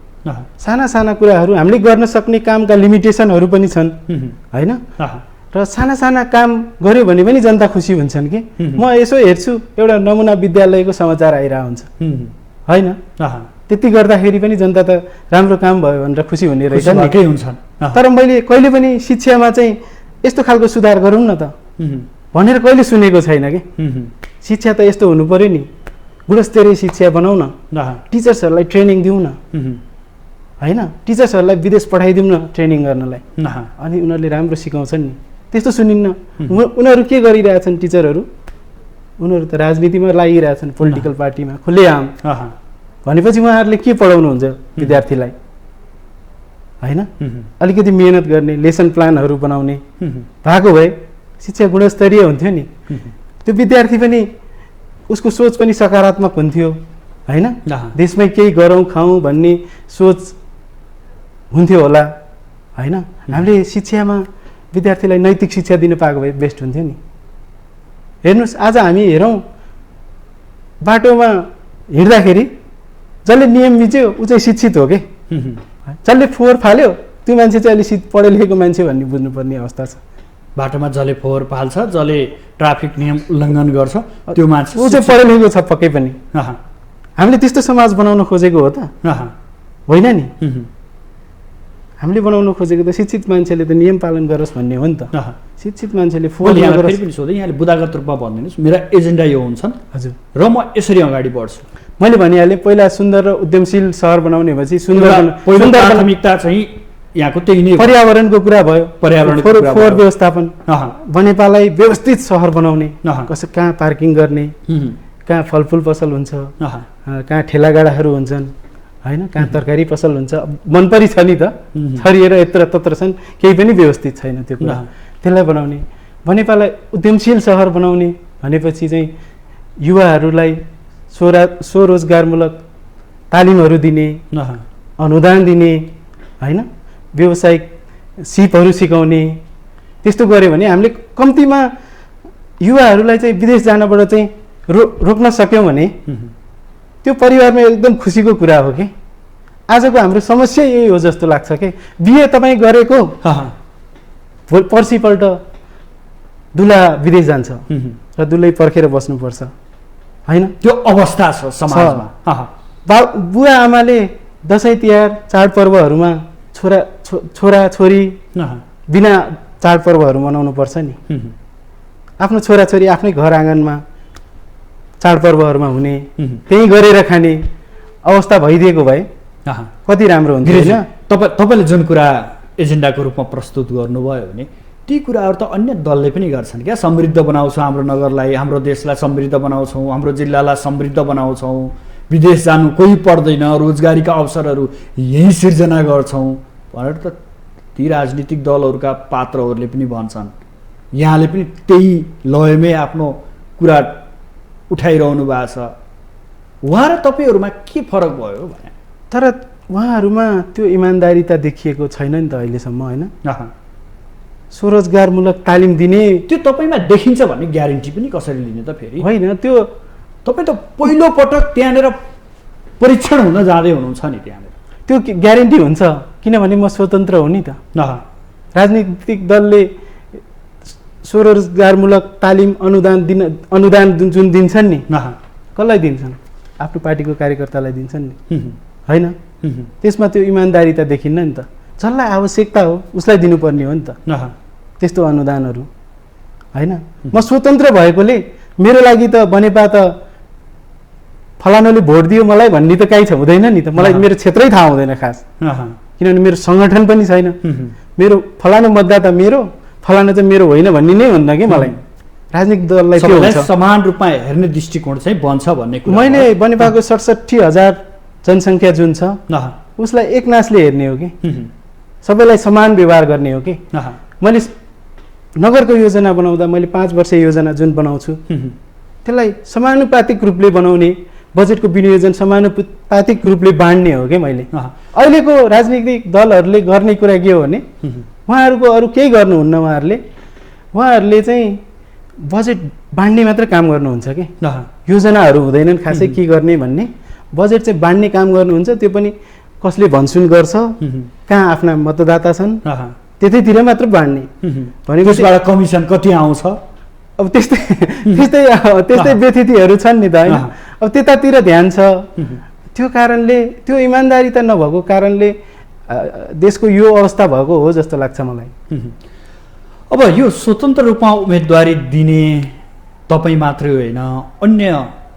साना साना कुराहरू हामीले गर्न सक्ने कामका लिमिटेसनहरू पनि छन् होइन, र साना साना काम गऱ्यो भने पनि जनता खुसी हुन्छन् कि। म यसो हेर्छु एउटा नमुना विद्यालयको समाचार आइरहेको हुन्छ होइन, त्यति गर्दाखेरि पनि जनता त राम्रो काम भयो भनेर खुसी हुने रहेछ नि। तर मैले कहिले पनि शिक्षामा चाहिँ यस्तो खालको सुधार गरौँ न त भनेर कहिले सुनेको छैन कि। शिक्षा त यस्तो हुनु पर्यो नि, गुणस्तरीय शिक्षा बनाउन, टिचर्सहरूलाई ट्रेनिङ दिउँ न होइन, टिचर्सहरूलाई विदेश पठाइदिउँ न ट्रेनिङ गर्नलाई, अनि उनीहरूले राम्रो सिकाउँछन् नि। त्यस्तो सुनिन्न। उनीहरू के गरिरहेछन् टिचरहरू, उनीहरू त राजनीतिमा लागिरहेछन्, पोलिटिकल पार्टीमा खुलेआम। भनेपछि उहाँहरूले के पढाउनुहुन्छ विद्यार्थीलाई होइन, अलिकति मेहनत गर्ने, लेसन प्लानहरू बनाउने भएको भए शिक्षा गुणस्तरीय हुन्थ्यो नि। त्यो विद्यार्थी पनि उसको सोच पनि सकारात्मक हुन्थ्यो होइन, देशमै केही गरौँ खाउँ भन्ने सोच हुन्थ्यो होला होइन। हामीले शिक्षामा विद्यार्थीलाई नैतिक शिक्षा दिन पाएको भए बेस्ट हुन्थ्यो नि। हेर्नुहोस् आज हामी हेरौँ बाटोमा हिँड्दाखेरि जसले नियम मिच्यो ऊ चाहिँ शिक्षित हो कि, जसले फोहोर फाल्यो त्यो मान्छे चाहिँ अलिक पढे लेखेको मान्छे भन्ने बुझ्नुपर्ने अवस्था छ। बाटोमा जसले फोहोर फाल्छ, जसले ट्राफिक नियम उल्लङ्घन गर्छ त्यो मान्छे ऊ चाहिँ पढे लेखेको छ पक्कै पनि। हामीले त्यस्तो समाज बनाउन खोजेको हो त होइन नि। हामीले बनाउन खोजेको त शिक्षित मान्छेले त नियम पालन गरोस् भन्ने हो नि त। शिक्षित मान्छेले फोहोर फेरि पनि सोधेँ, यहाँले बुदागत रूपमा भनिदिनुहोस् मेरा एजेन्डा यो हुन्छन् हजुर, र म यसरी अगाडि बढ्छु। मैले भनिहालेँ पहिला सुन्दर र उद्यमशील सहर बनाउने भएपछि सुन्दर प्राथमिकता चाहिँ यहाँको त्यही नै पर्यावरणको कुरा भयो, पर्यावरणको फोहोर व्यवस्थापन, बनेपालाई व्यवस्थित सहर बनाउने, कसै कहाँ पार्किङ गर्ने, कहाँ फलफुल पसल हुन्छ, कहाँ ठेलागाडाहरू हुन्छन् होइन, कहाँ तरकारी पसल हुन्छ, मनपरी छ नि त, छरिएर यत्र तत्र छन्, केही पनि व्यवस्थित छैन त्यो कुरा। त्यसलाई बनाउने, बनेपालाई उद्यमशील सहर बनाउने भनेपछि चाहिँ युवाहरूलाई स्वरोजगारमूलक तालिमहरू दिने, अनुदान दिने होइन, व्यावसायिक सिपहरू सिकाउने, त्यस्तो गऱ्यो भने हामीले कम्तीमा युवाहरूलाई चाहिँ विदेश जानबाट चाहिँ रोक्न सक्यौँ भने त्यो परिवारमा एकदम खुसीको कुरा हो कि। आजको हाम्रो समस्या यही हो जस्तो लाग्छ कि बिहे तपाईँ गरेको पर्सिपल्ट दुला विदेश जान्छ र दुलै पर्खेर बस्नुपर्छ होइन, त्यो अवस्था छ समाजमा। बुवा आमाले दसैँ तिहार चाडपर्वहरूमा छोरा छोरी बिना चाडपर्वहरू मनाउनु पर्छ नि। आफ्नो छोराछोरी आफ्नै घर आँगनमा चाडपर्वहरूमा हुने, त्यही गरेर खाने अवस्था भइदिएको भए कति राम्रो हुन्थ्यो होइन। तपाईँले जुन कुरा एजेन्डाको रूपमा प्रस्तुत गर्नुभयो भने ती कुराहरू त अन्य दलले पनि गर्छन् क्या। समृद्ध बनाउँछौँ हाम्रो नगरलाई, हाम्रो देशलाई समृद्ध बनाउँछौँ, हाम्रो जिल्लालाई समृद्ध बनाउँछौँ, विदेश जानु कोही पर्दैन, रोजगारीका अवसरहरू यहीँ सिर्जना गर्छौँ भनेर त ती राजनीतिक दलहरूका पात्रहरूले पनि भन्छन्। यहाँले पनि त्यही लयमै आफ्नो कुरा उठाइरहनु भएको छ। उहाँ र तपाईँहरूमा के फरक भयो भने? तर उहाँहरूमा त्यो इमान्दारिता देखिएको छैन नि त अहिलेसम्म होइन। स्वरोजगारमूलक तालिम दिने त्यो तपाईँमा देखिन्छ भन्ने ग्यारेन्टी पनि कसरी लिने त फेरि? होइन, त्यो तपाईँ त पहिलो पटक त्यहाँनिर परीक्षण हुन जाँदै हुनुहुन्छ नि त्यहाँनिर। त्यो ग्यारेन्टी हुन्छ किनभने म स्वतन्त्र हो नि त। राजनीतिक दलले स्वरोजगारमूलक तालिम अनुदान जुन दिन्छन् नि, कसलाई दिन्छन्? आफ्नो पार्टीको कार्यकर्तालाई दिन्छन् नि होइन। त्यसमा त्यो इमान्दारिता देखिन्न नि त। जसलाई आवश्यकता हो उसलाई दिनुपर्ने हो नि त त्यस्तो अनुदानहरू होइन। म स्वतन्त्र भएकोले मेरो लागि त बनेपा त फलानुले भोट दियो मलाई भन्ने त काहीँ हुँदैन नि त। मलाई मेरो क्षेत्रै थाहा हुँदैन खास, किनभने मेरो सङ्गठन पनि छैन। मेरो फलानु मतदाता मेरो, फलानु चाहिँ मेरो होइन भन्ने नै हुन्न कि मलाई। राजनीतिक दललाई के हुन्छ, समान रूपमा हेर्ने दृष्टिकोण चाहिँ बन्छ भन्ने कुरा। मैले बनेपाको 67,000 जनसङ्ख्या जुन छ उसलाई एक नासले हेर्ने हो कि, सबैलाई समान व्यवहार गर्ने हो कि। मैले नगरको योजना बनाउँदा मैले 5 वर्ष योजना जुन बनाउँछु त्यसलाई समानुपातिक रूपले बनाउने, बजेटको विनियोजन समानुपातिक रूपले बाँड्ने हो कि मैले। अहिलेको राजनीतिक दलहरूले गर्ने कुरा के हो भने उहाँहरूको अरू केही गर्नुहुन्न। उहाँहरूले चाहिँ बजेट बाँड्ने मात्र काम गर्नुहुन्छ कि, योजनाहरू हुँदैनन् खासै के गर्ने भन्ने। बजेट चाहिँ बाँड्ने काम गर्नुहुन्छ, त्यो पनि कसले भनसुन गर्छ, कहाँ आफ्ना मतदाता छन् त्यतैतिर मात्र बाँड्ने भनेपछि कमिसन कति आउँछ, अब त्यस्तै व्यतिथिहरू छन् नि त होइन। अब त्यतातिर ध्यान छ, त्यो कारणले त्यो इमान्दारिता नभएको कारणले देशको यो अवस्था भएको हो जस्तो लाग्छ मलाई। अब यो स्वतन्त्र रूपमा उम्मेदवारी दिने तपाईँ मात्रै होइन, अन्य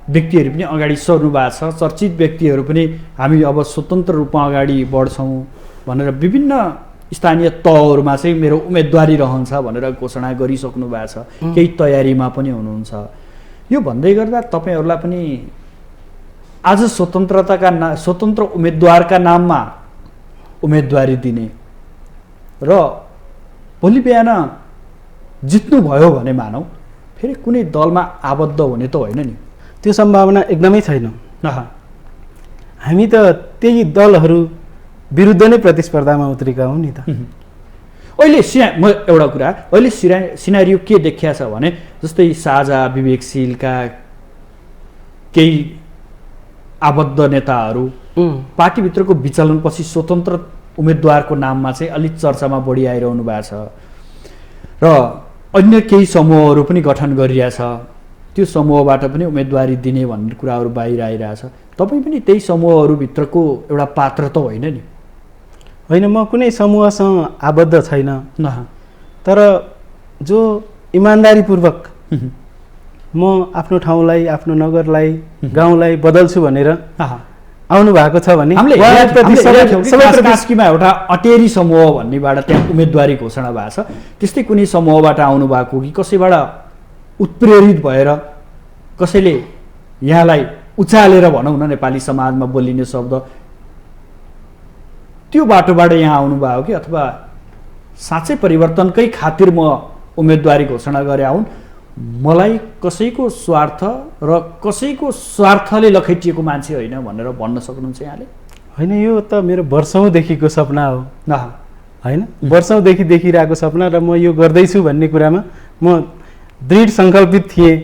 व्यक्तिहरू पनि अगाडि सर्नु भएको छ। चर्चित व्यक्तिहरू पनि हामी अब स्वतन्त्र रूपमा अगाडि बढ्छौँ भनेर विभिन्न स्थानीय तहहरूमा चाहिँ मेरो उम्मेदवारी रहन्छ भनेर घोषणा गरिसक्नु भएको छ, केही तयारीमा पनि हुनुहुन्छ। यो भन्दै गर्दा तपाईँहरूलाई पनि आज स्वतन्त्र उम्मेदवारका नाममा उम्मेदवारी दिने र भोलि बिहान जित्नुभयो भने मानौँ फेरि कुनै दलमा आबद्ध हुने त होइन नि? त्यो सम्भावना एकदमै छैन। हामी त त्यही दलहरू विरुद्ध नै प्रतिस्पर्धामा उत्रेका हौँ नि त। अहिले म एउटा कुरा, अहिले सिनारियो के देखिया छ भने जस्तै साझा विवेकशीलका केही आबद्ध नेताहरू पार्टीभित्रको विचलनपछि स्वतन्त्र उम्मेदवारको नाममा चाहिँ अलिक चर्चामा बढी आइरहनु भएको छ र अन्य केही समूहहरू पनि गठन गरिरहेछ, त्यो समूहबाट पनि उम्मेदवारी दिने भन्ने कुराहरू बाहिर आइरहेछ। तपाईँ पनि त्यही समूहहरूभित्रको एउटा पात्र त होइन नि? होइन, म कुनै समूहसँग आबद्ध छैन, तर जो इमान्दारीपूर्वक म आफ्नो ठाउँलाई, आफ्नो नगरलाई, गाउँलाई बदल्छु भनेर आउनु भएको छ भने कास्कीमा एउटा अटेरी समूह भन्नेबाट त्यहाँ उम्मेदवारी घोषणा भएको छ, त्यस्तै कुनै समूहबाट आउनु भएको कि कसैबाट उत्प्रेरित भएर कसैले यहाँलाई उचालेर भनौँ न नेपाली समाजमा बोलिने शब्द त्यो बाटोबाट यहाँ आउनुभयो कि अथवा साँच्चै परिवर्तनकै खातिर म उम्मेदवारी घोषणा गरे आउन्, मलाई कसैको स्वार्थ र कसैको स्वार्थले लखेटिएको मान्छे होइन भनेर भन्न सक्नुहुन्छ यहाँले? होइन, यो त मेरो वर्षौँदेखिको सपना हो होइन, वर्षौँदेखि देखिरहेको सपना र म यो गर्दैछु भन्ने कुरामा म दृढ सङ्कल्पित थिएँ।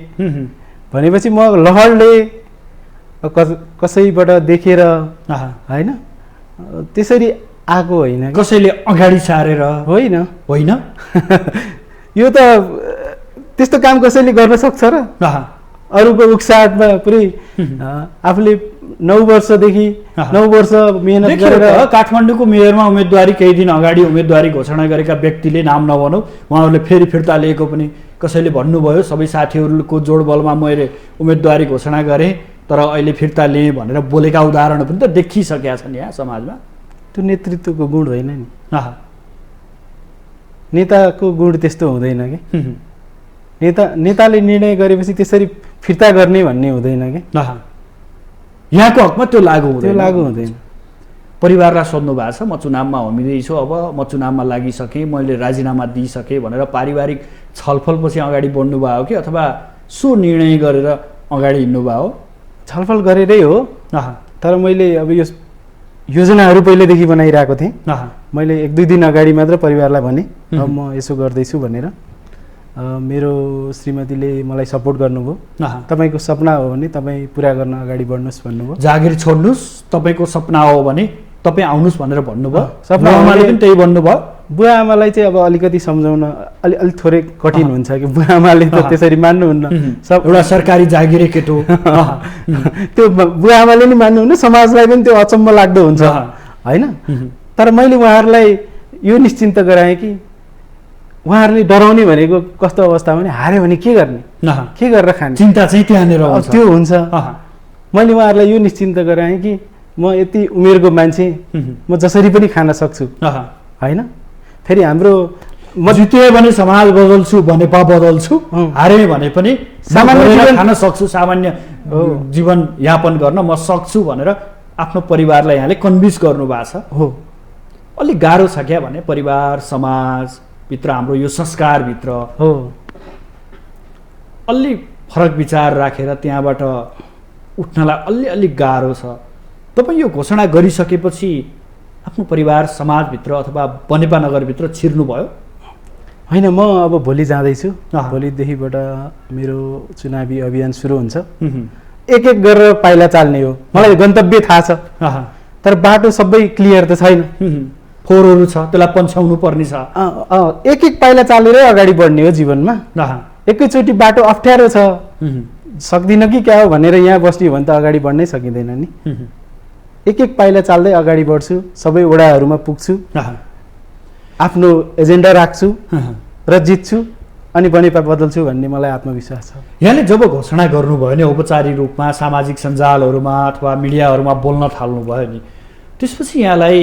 भनेपछि म लहरले कसैबाट देखेर होइन त्यसरी आएको होइन, कसैले अगाडि सारेर होइन होइन यो त त्यस्तो काम कसैले गर्न सक्छ र? अरूको उक्साहटमा पुरै आफूले 9 वर्षदेखि 9 वर्ष मेहनत गरेर काठमाडौँको मेयरमा उम्मेदवारी केही दिन अगाडि उम्मेदवारी घोषणा गरेका व्यक्तिले नाम नभनौँ, उहाँहरूले फेरि फिर्ता लिएको पनि कसैले भन्नुभयो सबै साथीहरूको जोडबलमा मैले उम्मेदवारी घोषणा गरेँ तर अहिले फिर्ता लिएँ भनेर बोलेका उदाहरण पनि त देखिसकेका छन् यहाँ समाजमा। त्यो नेतृत्वको गुण होइन नि, नेताको गुण त्यस्तो हुँदैन कि। नेताले निर्णय गरेपछि त्यसरी फिर्ता गर्ने भन्ने हुँदैन कि। यहाँको हकमा त्यो लागू हुँदैन। परिवारलाई सोध्नु भएको छ, म चुनावमा होमिँदैछु, अब म चुनावमा लागिसकेँ, मैले राजीनामा दिइसकेँ भनेर पारिवारिक छलफलपछि अगाडि बढ्नु भयो कि अथवा सो निर्णय गरेर अगाडि हिँड्नुभयो? छलफल गरेरै हो, तर मैले अब यो योजनाहरू पहिलेदेखि बनाइरहेको थिएँ। मैले 1-2 दिन अगाडि मात्र परिवारलाई भने अब म यसो गर्दैछु भनेर। मेरो श्रीमतीले मलाई सपोर्ट गर्नुभयो, तपाईँको सपना हो भने तपाईँ पुरा गर्न अगाडि बढ्नुहोस् भन्नुभयो। जागिर छोड्नुहोस्, तपाईँको सपना हो भने तपाईँ आउनुहोस् भनेर भन्नुभयो। सपनाले पनि त्यही भन्नुभयो। बुवा आमालाई चाहिँ अब अलिकति सम्झाउन अलिक थोरै कठिन हुन्छ कि बुवा आमाले त त्यसरी मान्नुहुन्न, एउटा सरकारी जागिरे केटो त्यो बुवा आमाले नि मान्नुहुन्न, समाजलाई पनि त्यो अचम्म लाग्दो हुन्छ होइन। तर मैले उहाँहरूलाई यो निश्चिन्त गराएँ कि उहाँहरूले डराउने भनेको कस्तो अवस्था भने हार्यो भने के गर्ने, के गरेर खाने, चिन्ता चाहिँ त्यहाँनिर त्यो हुन्छ। मैले उहाँहरूलाई यो निश्चिन्त गराएँ कि म यति उमेरको मान्छे, म जसरी पनि खान सक्छु होइन। फेरि हाम्रो म जितेँ भने समाज बदल्छु भने बदल्छु, हारेँ भने पनि सामान्य खान सक्छु, सामान्य जीवन यापन गर्न म सक्छु भनेर आफ्नो परिवारलाई यहाँले कन्भिन्स गर्नुभएको छ हो। अलिक गाह्रो छ क्या भने परिवार समाजभित्र हाम्रो यो संस्कारभित्र हो अलि फरक विचार राखेर त्यहाँबाट उठ्नलाई अलि गाह्रो छ। तपाईँ यो घोषणा गरिसकेपछि आफ्नो परिवार समाजभित्र अथवा बनेपा नगरभित्र छिर्नुभयो? होइन, म अब भोलि जाँदैछु, भोलिदेखिबाट मेरो चुनावी अभियान सुरु हुन्छ। एक एक गरेर पाइला चाल्ने हो, मलाई गन्तव्य थाहा छ, तर बाटो सबै क्लियर त छैन। फोहोरहरू छ, त्यसलाई पन्छाउनु पर्ने छ। एक एक पाइला चालेरै अगाडि बढ्ने हो जीवनमा। एकैचोटि बाटो अप्ठ्यारो छ, सक्दिनँ कि क्या हो भनेर यहाँ बस्ने हो भने त अगाडि बढ्नै सकिँदैन नि। एक एक पाइला चाल्दै अगाडि बढ्छु, सबै वडाहरूमा पुग्छु, आफ्नो एजेन्डा राख्छु र जित्छु, अनि बनेपा बदल्छु भन्ने मलाई आत्मविश्वास छ। यहाँले जब घोषणा गर्नुभयो नि औपचारिक रूपमा सामाजिक सञ्जालहरूमा अथवा मिडियाहरूमा बोल्न थाल्नुभयो नि, त्यसपछि यहाँलाई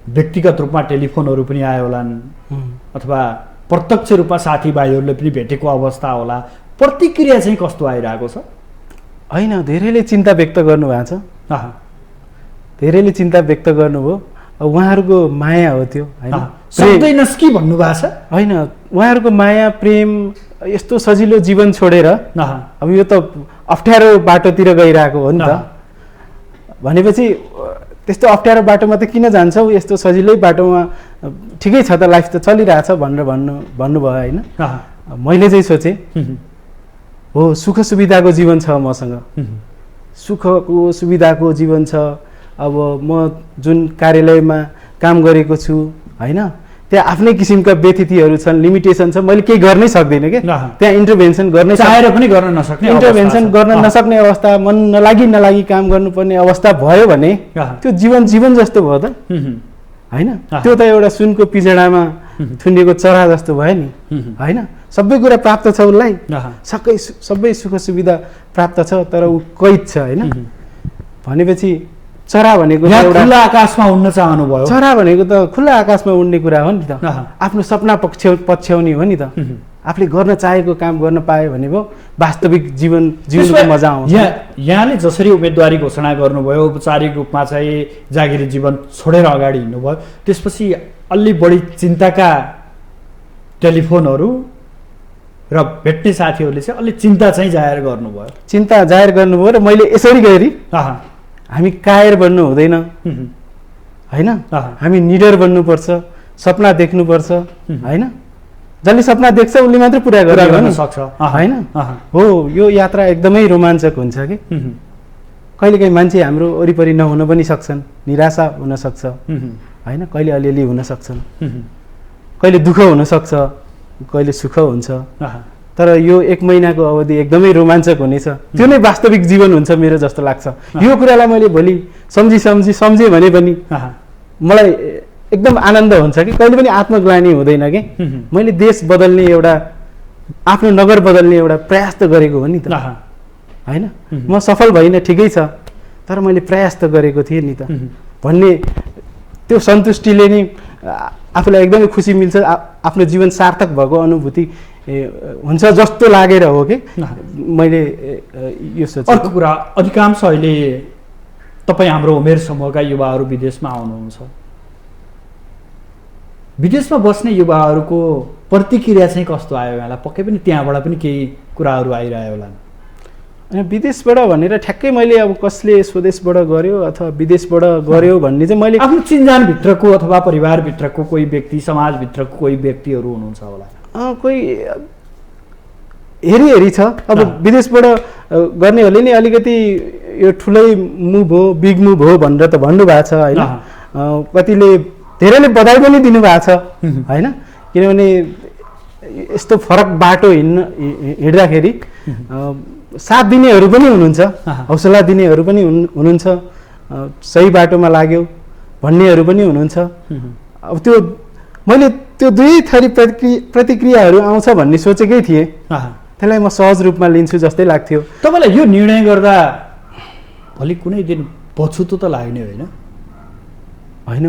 व्यक्तिगत रूपमा टेलिफोनहरू पनि आयो होलान् अथवा प्रत्यक्ष रूपमा साथीभाइहरूले पनि भेटेको अवस्था होला, प्रतिक्रिया चाहिँ कस्तो आइरहेको छ? होइन, धेरैले चिन्ता व्यक्त गर्नुभएको छ, धेरैले चिन्ता व्यक्त गर्नुभयो। उहाँहरूको माया हो त्यो, होइन सक्दैनस् कि भन्नुभएको छ? होइन, उहाँहरूको माया प्रेम यस्तो सजिलो जीवन छोडेर अब यो त अप्ठ्यारो बाटोतिर गइरहेको हो नि त, भनेपछि त्यस्तो अप्ठ्यारो बाटोमा त किन जान्छौ, यस्तो सजिलै बाटोमा ठिकै छ त, लाइफ त चलिरहेछ भनेर भन्नुभयो, होइन। मैले चाहिँ सोचेँ हो सुख सुविधाको जीवन छ मसँग, सुखको सुविधाको जीवन छ। अब म जुन कार्यालयमा काम गरेको छु, होइन, त्यहाँ आफ्नै किसिमका व्यतिथिहरू छन्, लिमिटेसन छ, मैले केही गर्नै सक्दिनँ कि त्यहाँ इन्टरभेन्सन गर्न चाहेर पनि गर्न नसक्ने, इन्टरभेन्सन गर्न नसक्ने अवस्था, मन नलागी काम गर्नुपर्ने अवस्था भयो भने त्यो जीवन जस्तो भयो त, होइन। त्यो त एउटा सुनको पिजडामा थुनिएको चरा जस्तो भयो नि, होइन। सबै कुरा प्राप्त छ उसलाई, सबै सुख सुविधा प्राप्त छ, तर ऊ कैद छ, होइन। भनेपछि चरा भनेको खुल्ला आकाशमा उड्न चाहनुभयो, चरा भनेको त खुल्ला आकाशमा उड्ने कुरा हो नि त, आफ्नो सपना पछ्याउने हो नि त। आफूले गर्न चाहेको काम गर्न पायो भने भयो वास्तविक जीवनको मजा आउँछ। यहाँले जसरी उम्मेदवारी घोषणा गर्नुभयो, औपचारिक रूपमा चाहिँ जागिरी जीवन छोडेर अगाडि हिँड्नुभयो, त्यसपछि अलि बढी चिन्ताका टेलिफोनहरू र भेट्ने साथीहरूले चाहिँ अलि चिन्ता चाहिँ जाहेर गर्नुभयो, चिन्ता जाहेर गर्नुभयो। र मैले यसरी गरी हामी कायर बन्नु हुँदैन, होइन, हामी निडर बन्नुपर्छ, सपना देख्नुपर्छ, होइन। जसले सपना देख्छ उसले मात्रै पुरा गर्न सक्छ, होइन। हो, यो यात्रा एकदमै रोमाञ्चक हुन्छ कि कहिलेकाहीँ मान्छे हाम्रो वरिपरि नहुन पनि सक्छन्, निराशा हुनसक्छ, होइन, कहिले अलिअलि हुन सक्छन्, कहिले दुःख हुनसक्छ, कहिले सुख हुन्छ, तर यो 1 महिनाको अवधि एकदमै रोमाञ्चक हुनेछ। त्यो नै वास्तविक जीवन हुन्छ मेरो जस्तो लाग्छ। यो कुरालाई मैले भोलि सम्झेँ भने पनि मलाई एकदम आनन्द हुन्छ कि कहिले पनि आत्मग्लानि हुँदैन कि मैले देश बदल्ने एउटा, आफ्नो नगर बदल्ने एउटा प्रयास त गरेको हो नि त, होइन। म सफल भइनँ, ठिकै छ, तर मैले प्रयास त गरेको थिएँ नि त भन्ने त्यो सन्तुष्टिले नै आफूलाई एकदमै खुसी मिल्छ, आफ्नो जीवन सार्थक भएको अनुभूति हुन्छ जस्तो लागेर हो कि मैले यो सोचेँ। अर्को कुरा, अधिकांश अहिले तपाईँ हाम्रो उमेर समूहका युवाहरू विदेशमा आउनुहुन्छ, विदेशमा बस्ने युवाहरूको प्रतिक्रिया चाहिँ कस्तो आयो यहाँलाई? पक्कै पनि त्यहाँबाट पनि केही कुराहरू आइरह्यो होला। अनि विदेशबाट भनेर ठ्याक्कै मैले अब कसले स्वदेशबाट गर्यो अथवा विदेशबाट गर्यो भन्ने चाहिँ मैले आफ्नो चिन्जानभित्रको अथवा परिवारभित्रको कोही व्यक्ति, समाजभित्रको कोही व्यक्तिहरू हुनुहुन्छ होला, कोही हेरी छ। अब विदेशबाट गर्नेहरूले नि अलिकति यो ठुलै मुभ हो, बिग मुभ हो भनेर त भन्नुभएको छ, होइन। कतिले धेरैले बधाई पनि दिनुभएको छ, होइन, किनभने यस्तो फरक बाटो हिँड्दाखेरि साथ दिनेहरू पनि हुनुहुन्छ, हौसला दिनेहरू पनि हुनुहुन्छ, सही बाटोमा लाग्यो भन्नेहरू पनि हुनुहुन्छ। अब त्यो मैले त्यो दुई थरी प्रतिक्रियाहरू आउँछ भन्ने सोचेकै थिएँ, त्यसलाई म सहज रूपमा लिन्छु जस्तै लाग्थ्यो। तपाईँलाई यो निर्णय गर्दा भोलि कुनै दिन पछुतो त लाग्ने होइन? होइन,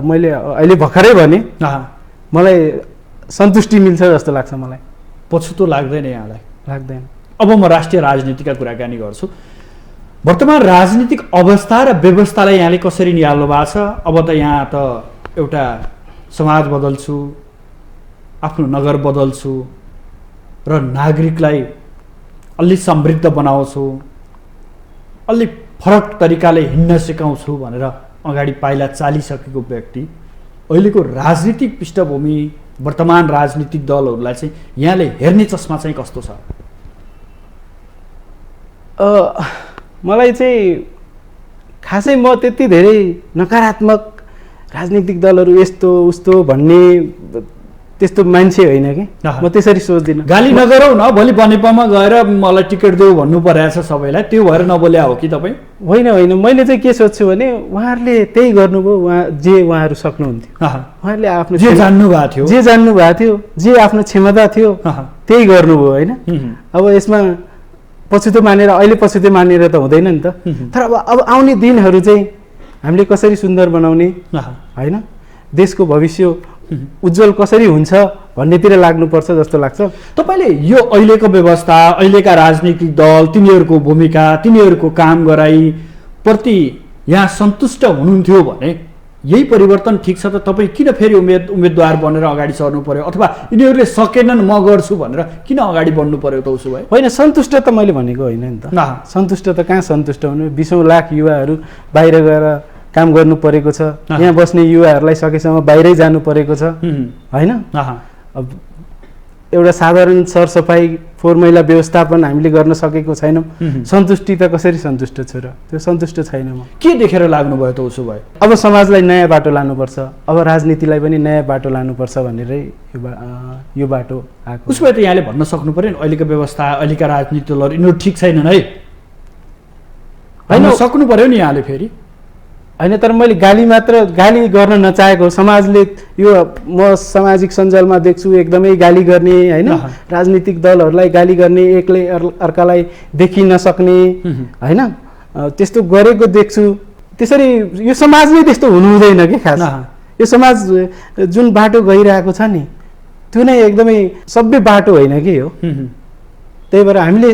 मैले अहिले भर्खरै भने मलाई सन्तुष्टि मिल्छ जस्तो लाग्छ। मलाई पछुतो लाग्दैन यहाँलाई? लाग्दैन। अब म राष्ट्रिय राजनीतिका कुराकानी गर्छु। वर्तमान राजनीतिक अवस्था र व्यवस्थालाई यहाँले कसरी निहाल्नु भएको छ? अब त यहाँ त एउटा समाज बदल्छु, आफ्नो नगर बदल्छु र नागरिकलाई अलि समृद्ध बनाउँछु, अलि फरक तरिकाले हिँड्न सिकाउँछु भनेर अगाडि पाइला चालिसकेको व्यक्ति अहिलेको राजनीतिक पृष्ठभूमि, वर्तमान राजनीतिक दलहरूलाई चाहिँ यहाँले हेर्ने चस्मा चाहिँ कस्तो छ? मलाई चाहिँ खासै म त्यति धेरै नकारात्मक राजनीतिक दलहरू यस्तो उस्तो भन्ने त्यस्तो मान्छे होइन कि म त्यसरी सोच्दिनँ। गाली नगरौ न, भोलि बनेपामा गएर मलाई टिकट देऊ भन्नु परेछ सबैलाई, त्यो भएर नबोल्या हो कि तपाईँ? होइन होइन, मैले चाहिँ के सोध्छु भने उहाँहरूले त्यही गर्नुभयो, उहाँहरू सक्नुहुन्थ्यो, उहाँहरूले आफ्नो जे जान्नु भएको थियो, जे आफ्नो क्षमता थियो त्यही गर्नुभयो होइन। अब यसमा पछुतो मानेर अहिले पछुतो मानेर त हुँदैन नि त। तर अब आउने दिनहरू चाहिँ हामीले कसरी सुन्दर बनाउने होइन, देशको भविष्य उज्जवल कसरी हुन्छ भन्नेतिर लाग्नुपर्छ जस्तो लाग्छ। तपाईँले यो अहिलेको व्यवस्था, अहिलेका राजनीतिक दल, तिनीहरूको भूमिका, तिनीहरूको काम गराइ प्रति यहाँ सन्तुष्ट हुनुहुन्थ्यो भने यही परिवर्तन ठिक छ त तपाईँ किन फेरि उम्मेदवार बनेर अगाडि सर्नु पर्यो, अथवा यिनीहरूले सकेनन् म गर्छु भनेर किन अगाडि बढ्नु पर्यो त उसो भए? होइन, सन्तुष्ट त मैले भनेको होइन नि त। सन्तुष्ट त कहाँ सन्तुष्ट हुनु, 20औं लाख युवाहरू बाहिर गएर काम गर्नु परेको छ, यहाँ बस्ने युवाहरूलाई सकेसम्म बाहिरै जानु परेको छ होइन। अब एउटा साधारण सरसफाइ फोहोर मैला व्यवस्थापन हामीले गर्न सकेको छैनौँ, सन्तुष्टि त कसरी सन्तुष्ट छु र? त्यो सन्तुष्ट छैन म। के देखेर लाग्नुभयो त उसो भए? अब समाजलाई नयाँ बाटो लानुपर्छ, अब राजनीतिलाई पनि नयाँ बाटो लानुपर्छ भनेरै यो बाटो आएको। उसो भए त यहाँले भन्न सक्नु पर्यो नि अहिलेको व्यवस्था, अहिलेका राजनीतिक दलहरू यिनीहरू ठिक छैनन् है, होइन सक्नु पर्यो नि यहाँले फेरि। होइन, तर मैले गाली गर्न नचाहेको, समाजले यो म सामाजिक सञ्जालमा देख्छु एकदमै गाली गर्ने होइन, राजनीतिक दलहरूलाई गाली गर्ने, एकले अर्कालाई देखि नसक्ने होइन, त्यस्तो गरेको देख्छु। त्यसरी यो समाज नै त्यस्तो हुनु हुँदैन कि खास। यो समाज जुन बाटो गइरहेको छ नि त्यो नै एकदमै सभ्य बाटो होइन कि हो। त्यही भएर हामीले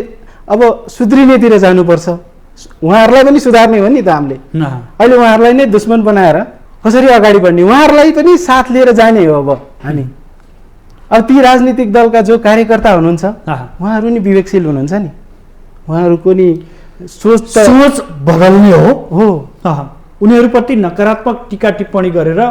अब सुध्रिनेतिर जानुपर्छ, उहाँहरूलाई पनि सुधार्ने हो नि त हामीले। अहिले उहाँहरूलाई नै दुश्मन बनाएर कसरी अगाडि बढ्ने, उहाँहरूलाई पनि साथ लिएर जाने हो अब हामी। अब ती राजनीतिक दलका जो कार्यकर्ता हुनुहुन्छ उहाँहरू नि विवेकशील हुनुहुन्छ नि, उहाँहरूको नि सोच बदल्ने हो। उनीहरूप्रति नकारात्मक टिका टिप्पणी गरेर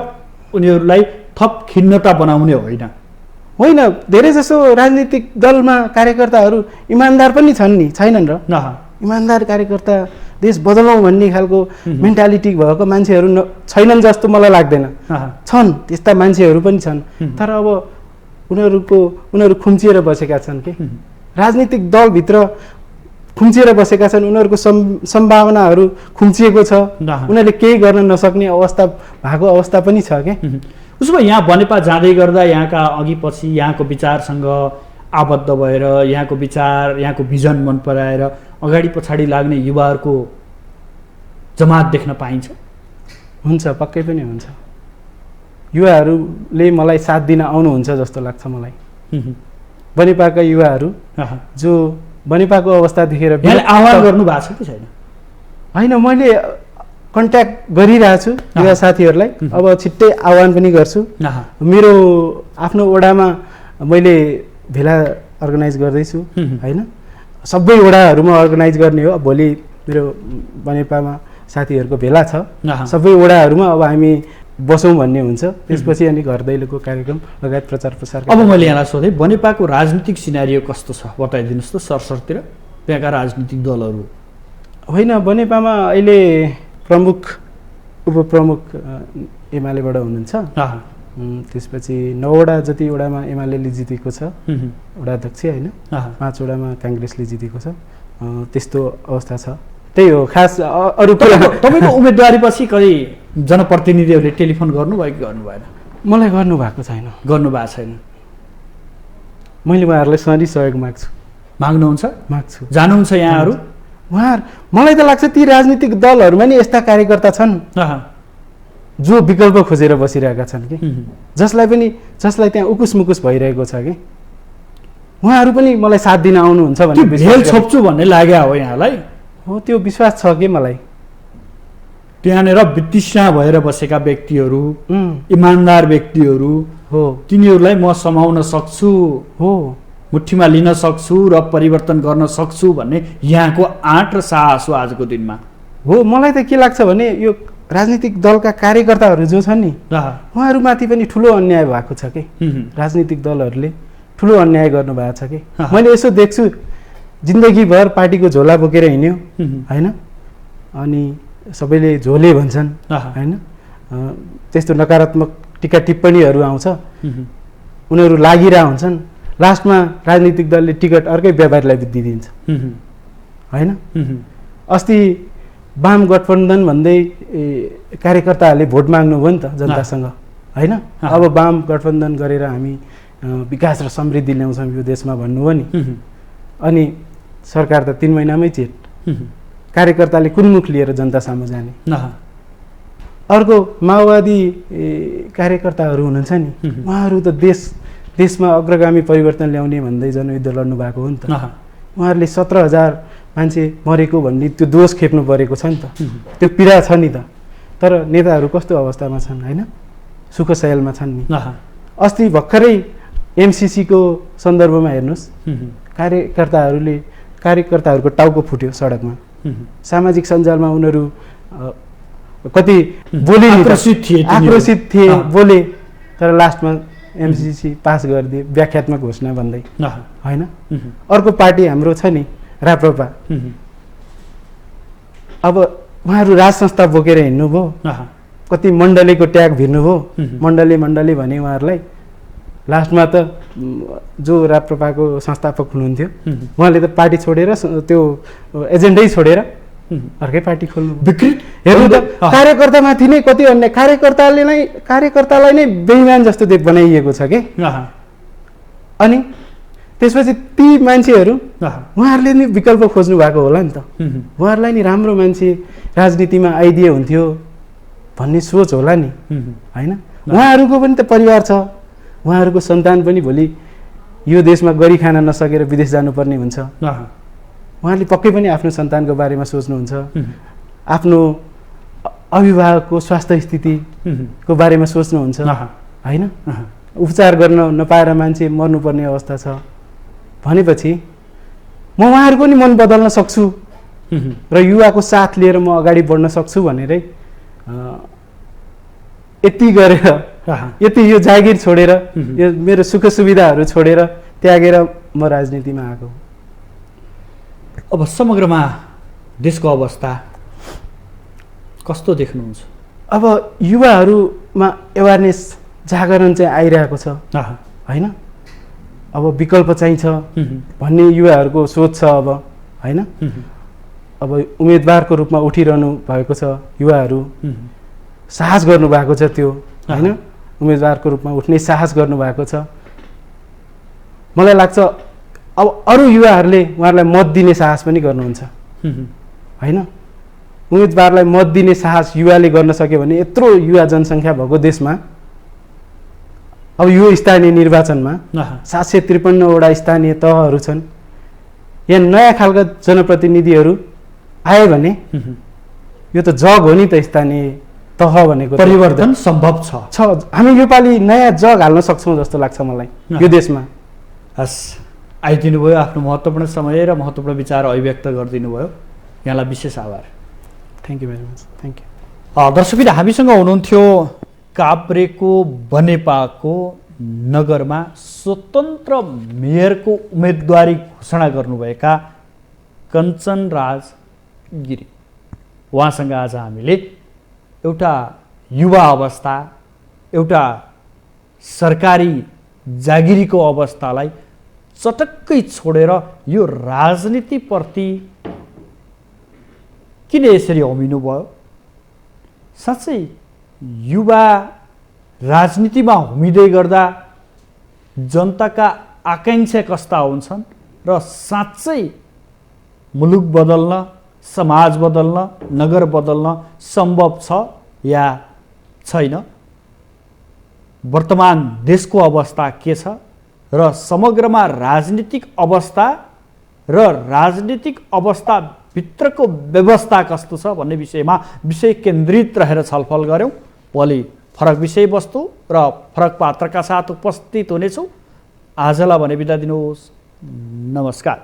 उनीहरूलाई थप खिन्नता बनाउने होइन। धेरैजसो राजनीतिक दलमा कार्यकर्ताहरू इमान्दार पनि छन् नि, छैनन् र? इमान्दार कार्यकर्ता, देश बदलौँ भन्ने खालको मेन्टालिटी भएको मान्छेहरू छैनन् जस्तो मलाई लाग्दैन। छन्, त्यस्ता मान्छेहरू पनि छन्, तर अब उनीहरू खुम्चिएर बसेका छन् कि राजनीतिक दलभित्र खुम्चिएर बसेका छन्, उनीहरूको सम्भावनाहरू खुम्चिएको छ, उनीहरूले केही गर्न नसक्ने अवस्था भएको अवस्था पनि छ कि। उसो भए यहाँ बनेपा जाँदै गर्दा यहाँका अघि पछि यहाँको विचारसँग आबद्ध भएर यहाँको विचार, यहाँको भिजन मन पराएर अगाडि पछाडि लाग्ने युवाहरूको जमात देख्न पाइन्छ? हुन्छ, पक्कै पनि हुन्छ। युवाहरूले मलाई साथ दिन आउनुहुन्छ जस्तो लाग्छ मलाई। बनेपाका युवाहरू जो बनेपाको अवस्था देखेर आह्वान गर्नु भएको छ कि छैन? होइन, मैले कन्ट्याक्ट गरिरहेको छु युवा साथीहरूलाई, अब छिट्टै आह्वान पनि गर्छु। मेरो आफ्नो वडामा मैले भेला अर्गनाइज गर्दैछु होइन, सबै वडाहरूमा अर्गनाइज गर्ने हो। भोलि मेरो बनेपामा साथीहरूको भेला छ, सबै वडाहरूमा अब हामी बसौँ भन्ने हुन्छ। त्यसपछि अनि घर दैलोको कार्यक्रम लगायत प्रचार प्रसार। अब मैले यहाँलाई सोधेँ, बनेपाको राजनीतिक सिनारियो कस्तो छ बताइदिनुहोस् त सरसरतिर, त्यहाँका राजनीतिक दलहरू? होइन, बनेपामा अहिले प्रमुख उपप्रमुख एमालेबाट हुनुहुन्छ, त्यसपछि 9 वडा जति वडामा एमाले जितेको छ वडाध्यक्ष होइन, 5 वडामा काङ्ग्रेसले जितेको छ। त्यस्तो अवस्था छ। त्यही हो खास। अरू तपाईँको उम्मेदवारी पछि कति जनप्रतिनिधिहरूले टेलिफोन गर्नुभयो कि गर्नु भएन? मलाई गर्नुभएको छैन। गर्नुभएको छैन? मैले उहाँहरूलाई सधैँ सहयोग माग्छु। माग्नुहुन्छ? माग्छु। जानुहुन्छ यहाँहरू? मलाई त लाग्छ ती राजनीतिक दलहरूमा नि यस्ता कार्यकर्ता छन् जो विकल्प खोजेर बसिरहेका छन् कि जसलाई त्यहाँ उकुस मुकुस भइरहेको छ कि उहाँहरू पनि मलाई साथ दिन आउनुहुन्छ भन्ने भेल छोप्छु भन्ने लाग्यो हो यहाँलाई? हो, त्यो विश्वास छ कि मलाई। त्यहाँनिर वितृष्णा भएर बसेका व्यक्तिहरू, इमान्दार व्यक्तिहरू हो, तिनीहरूलाई म समाउन सक्छु, हो मुठीमा लिन सक्छु र परिवर्तन गर्न सक्छु भन्ने यहाँको आँट र साहस हो आजको दिनमा। हो, मलाई त के लाग्छ भने यो राजनीतिक दलका कार्यकर्ताहरू जो छन् नि उहाँहरूमाथि पनि ठुलो अन्याय भएको छ कि राजनीतिक दलहरूले ठुलो अन्याय गर्नुभएको छ कि। मैले यसो देख्छु, जिन्दगीभर पार्टीको झोला बोकेर हिँड्यो होइन, अनि सबैले झोले भन्छन् होइन, त्यस्तो नकारात्मक टिका टिप्पणीहरू आउँछ, उनीहरू लागिरहेको हुन्छन्, लास्टमा राजनीतिक दलले टिकट अर्कै व्यापारीलाई दिइदिन्छ होइन। अस्ति वाम गठबन्धन भन्दै कार्यकर्ताहरूले भोट माग्नुभयो नि त जनतासँग होइन, अब वाम गठबन्धन गरेर हामी विकास र समृद्धि ल्याउँछौँ यो देशमा भन्नुभयो नि, अनि सरकार त 3 महिनामै चेट, कार्यकर्ताले कुन मुख लिएर जनता सामु जाने। अर्को माओवादी कार्यकर्ताहरू हुनुहुन्छ नि, उहाँहरू त देशमा अग्रगामी परिवर्तन ल्याउने भन्दै जनयुद्ध लड्नु भएको हो नि त, उहाँहरूले 17,000 मान्छे मरेको भन्ने त्यो दोष खेप्नु परेको छ नि त, त्यो पीडा छ नि त। तर नेताहरू कस्तो अवस्थामा छन् होइन, सुख सयलमा छन् नि। अस्ति भर्खरै एमसिसीको सन्दर्भमा हेर्नुहोस्, कार्यकर्ताहरूको टाउको फुट्यो सडकमा, सामाजिक सञ्जालमा उनीहरू कति बोले, आक्रोशित थिए बोले, तर लास्टमा एमसिसी पास गरिदिए व्याख्यात्मक घोषणा भन्दै होइन। अर्को पार्टी हाम्रो छ नि राप्रपा, अब उहाँहरू राज संस्था बोकेर हिँड्नुभयो, कति मण्डलीको ट्याग भिर्नुभयो, मण्डली भने उहाँहरूलाई, लास्टमा त जो राप्रपाको संस्थापक हुनुहुन्थ्यो उहाँले त पार्टी छोडेर त्यो एजेन्डै छोडेर अर्कै पार्टी खोल्नु। विकृत हेर्नु त, कार्यकर्तामाथि नै कति अन्य, कार्यकर्तालाई नै बेइमान जस्तो बनाइएको छ कि। अनि त्यसपछि ती मान्छेहरू उहाँहरूले नि विकल्प खोज्नु भएको होला नि त, उहाँहरूलाई नि राम्रो मान्छे राजनीतिमा आइदिए हुन्थ्यो भन्ने सोच होला नि होइन। उहाँहरूको पनि त परिवार छ, उहाँहरूको सन्तान पनि भोलि यो देशमा गरी खान नसकेर विदेश जानुपर्ने हुन्छ, उहाँले पक्कै पनि आफ्नो सन्तानको बारेमा सोच्नुहुन्छ, आफ्नो अभिभावकको स्वास्थ्य स्थितिको बारेमा सोच्नुहुन्छ होइन। उपचार गर्न नपाएर मान्छे मर्नुपर्ने अवस्था छ भनेपछि म उहाँहरूको नि मन बदल्न सक्छु र युवाको साथ लिएर म अगाडि बढ्न सक्छु भनेरै यति गरेर, यति यो जागिर छोडेर, यो मेरो सुख सुविधाहरू छोडेर त्यागेर म राजनीतिमा आएको। अब समग्रमा देशको अवस्था कस्तो देख्नुहुन्छ? अब युवाहरूमा एवारनेस जागरण चाहिँ आइरहेको छ होइन, अब विकल्प चाहिन्छ भन्ने युवाहरूको सोच छ अब होइन। अब उम्मेदवारको रूपमा उठिरहनु भएको छ युवाहरू, साहस गर्नुभएको छ त्यो होइन, उम्मेदवारको रूपमा उठ्ने साहस गर्नुभएको छ। मलाई लाग्छ अब अरू युवाहरूले उहाँहरूलाई मत दिने साहस पनि गर्नुहुन्छ होइन। उम्मेदवारलाई मत दिने साहस युवाले गर्न सक्यो भने, यत्रो युवा जनसङ्ख्या भएको देशमा अब यो स्थानीय निर्वाचनमा 753वटा स्थानीय तहहरू छन्, यहाँ नयाँ खालका जनप्रतिनिधिहरू आए भने यो त जग हो नि त, स्थानीय तह भनेको परिवर्तन सम्भव छ। हामी योपालि नयाँ जग हाल्न सक्छौँ जस्तो लाग्छ मलाई यो देशमा। हस्, आइदिनु भयो, आफ्नो महत्त्वपूर्ण समय र महत्त्वपूर्ण विचार अभिव्यक्त गरिदिनु भयो, यहाँलाई विशेष आभार। Thank you very much. Thank you. दर्शकबिन हामीसँग हुनुहुन्थ्यो काभ्रेको बनेपाको नगरमा स्वतन्त्र मेयरको उम्मेदवारी घोषणा गर्नुभएका कञ्चनराज गिरी। उहाँसँग आज हामीले एउटा युवा अवस्था, एउटा सरकारी जागिरीको अवस्थालाई चटक्कै छोडेर यो राजनीतिप्रति किन यसरी होमिनु भयो, साँच्चै युवा राजनीतिमा होमिँदै गर्दा जनताका आकाङ्क्षा कस्ता हुन्छन् र साँच्चै मुलुक बदल्न, समाज बदल्न, नगर बदल्न सम्भव छ या छैन, वर्तमान देशको अवस्था के छ र समग्रमा राजनीतिक अवस्था र राजनीतिक अवस्थाभित्रको व्यवस्था कस्तो छ भन्ने विषयमा विषय केन्द्रित रहेर छलफल गऱ्यौँ। भोलि फरक विषयवस्तु र फरक पात्रका साथ उपस्थित हुनेछौँ। आजलाई भने बिदा दिनुहोस्, नमस्कार।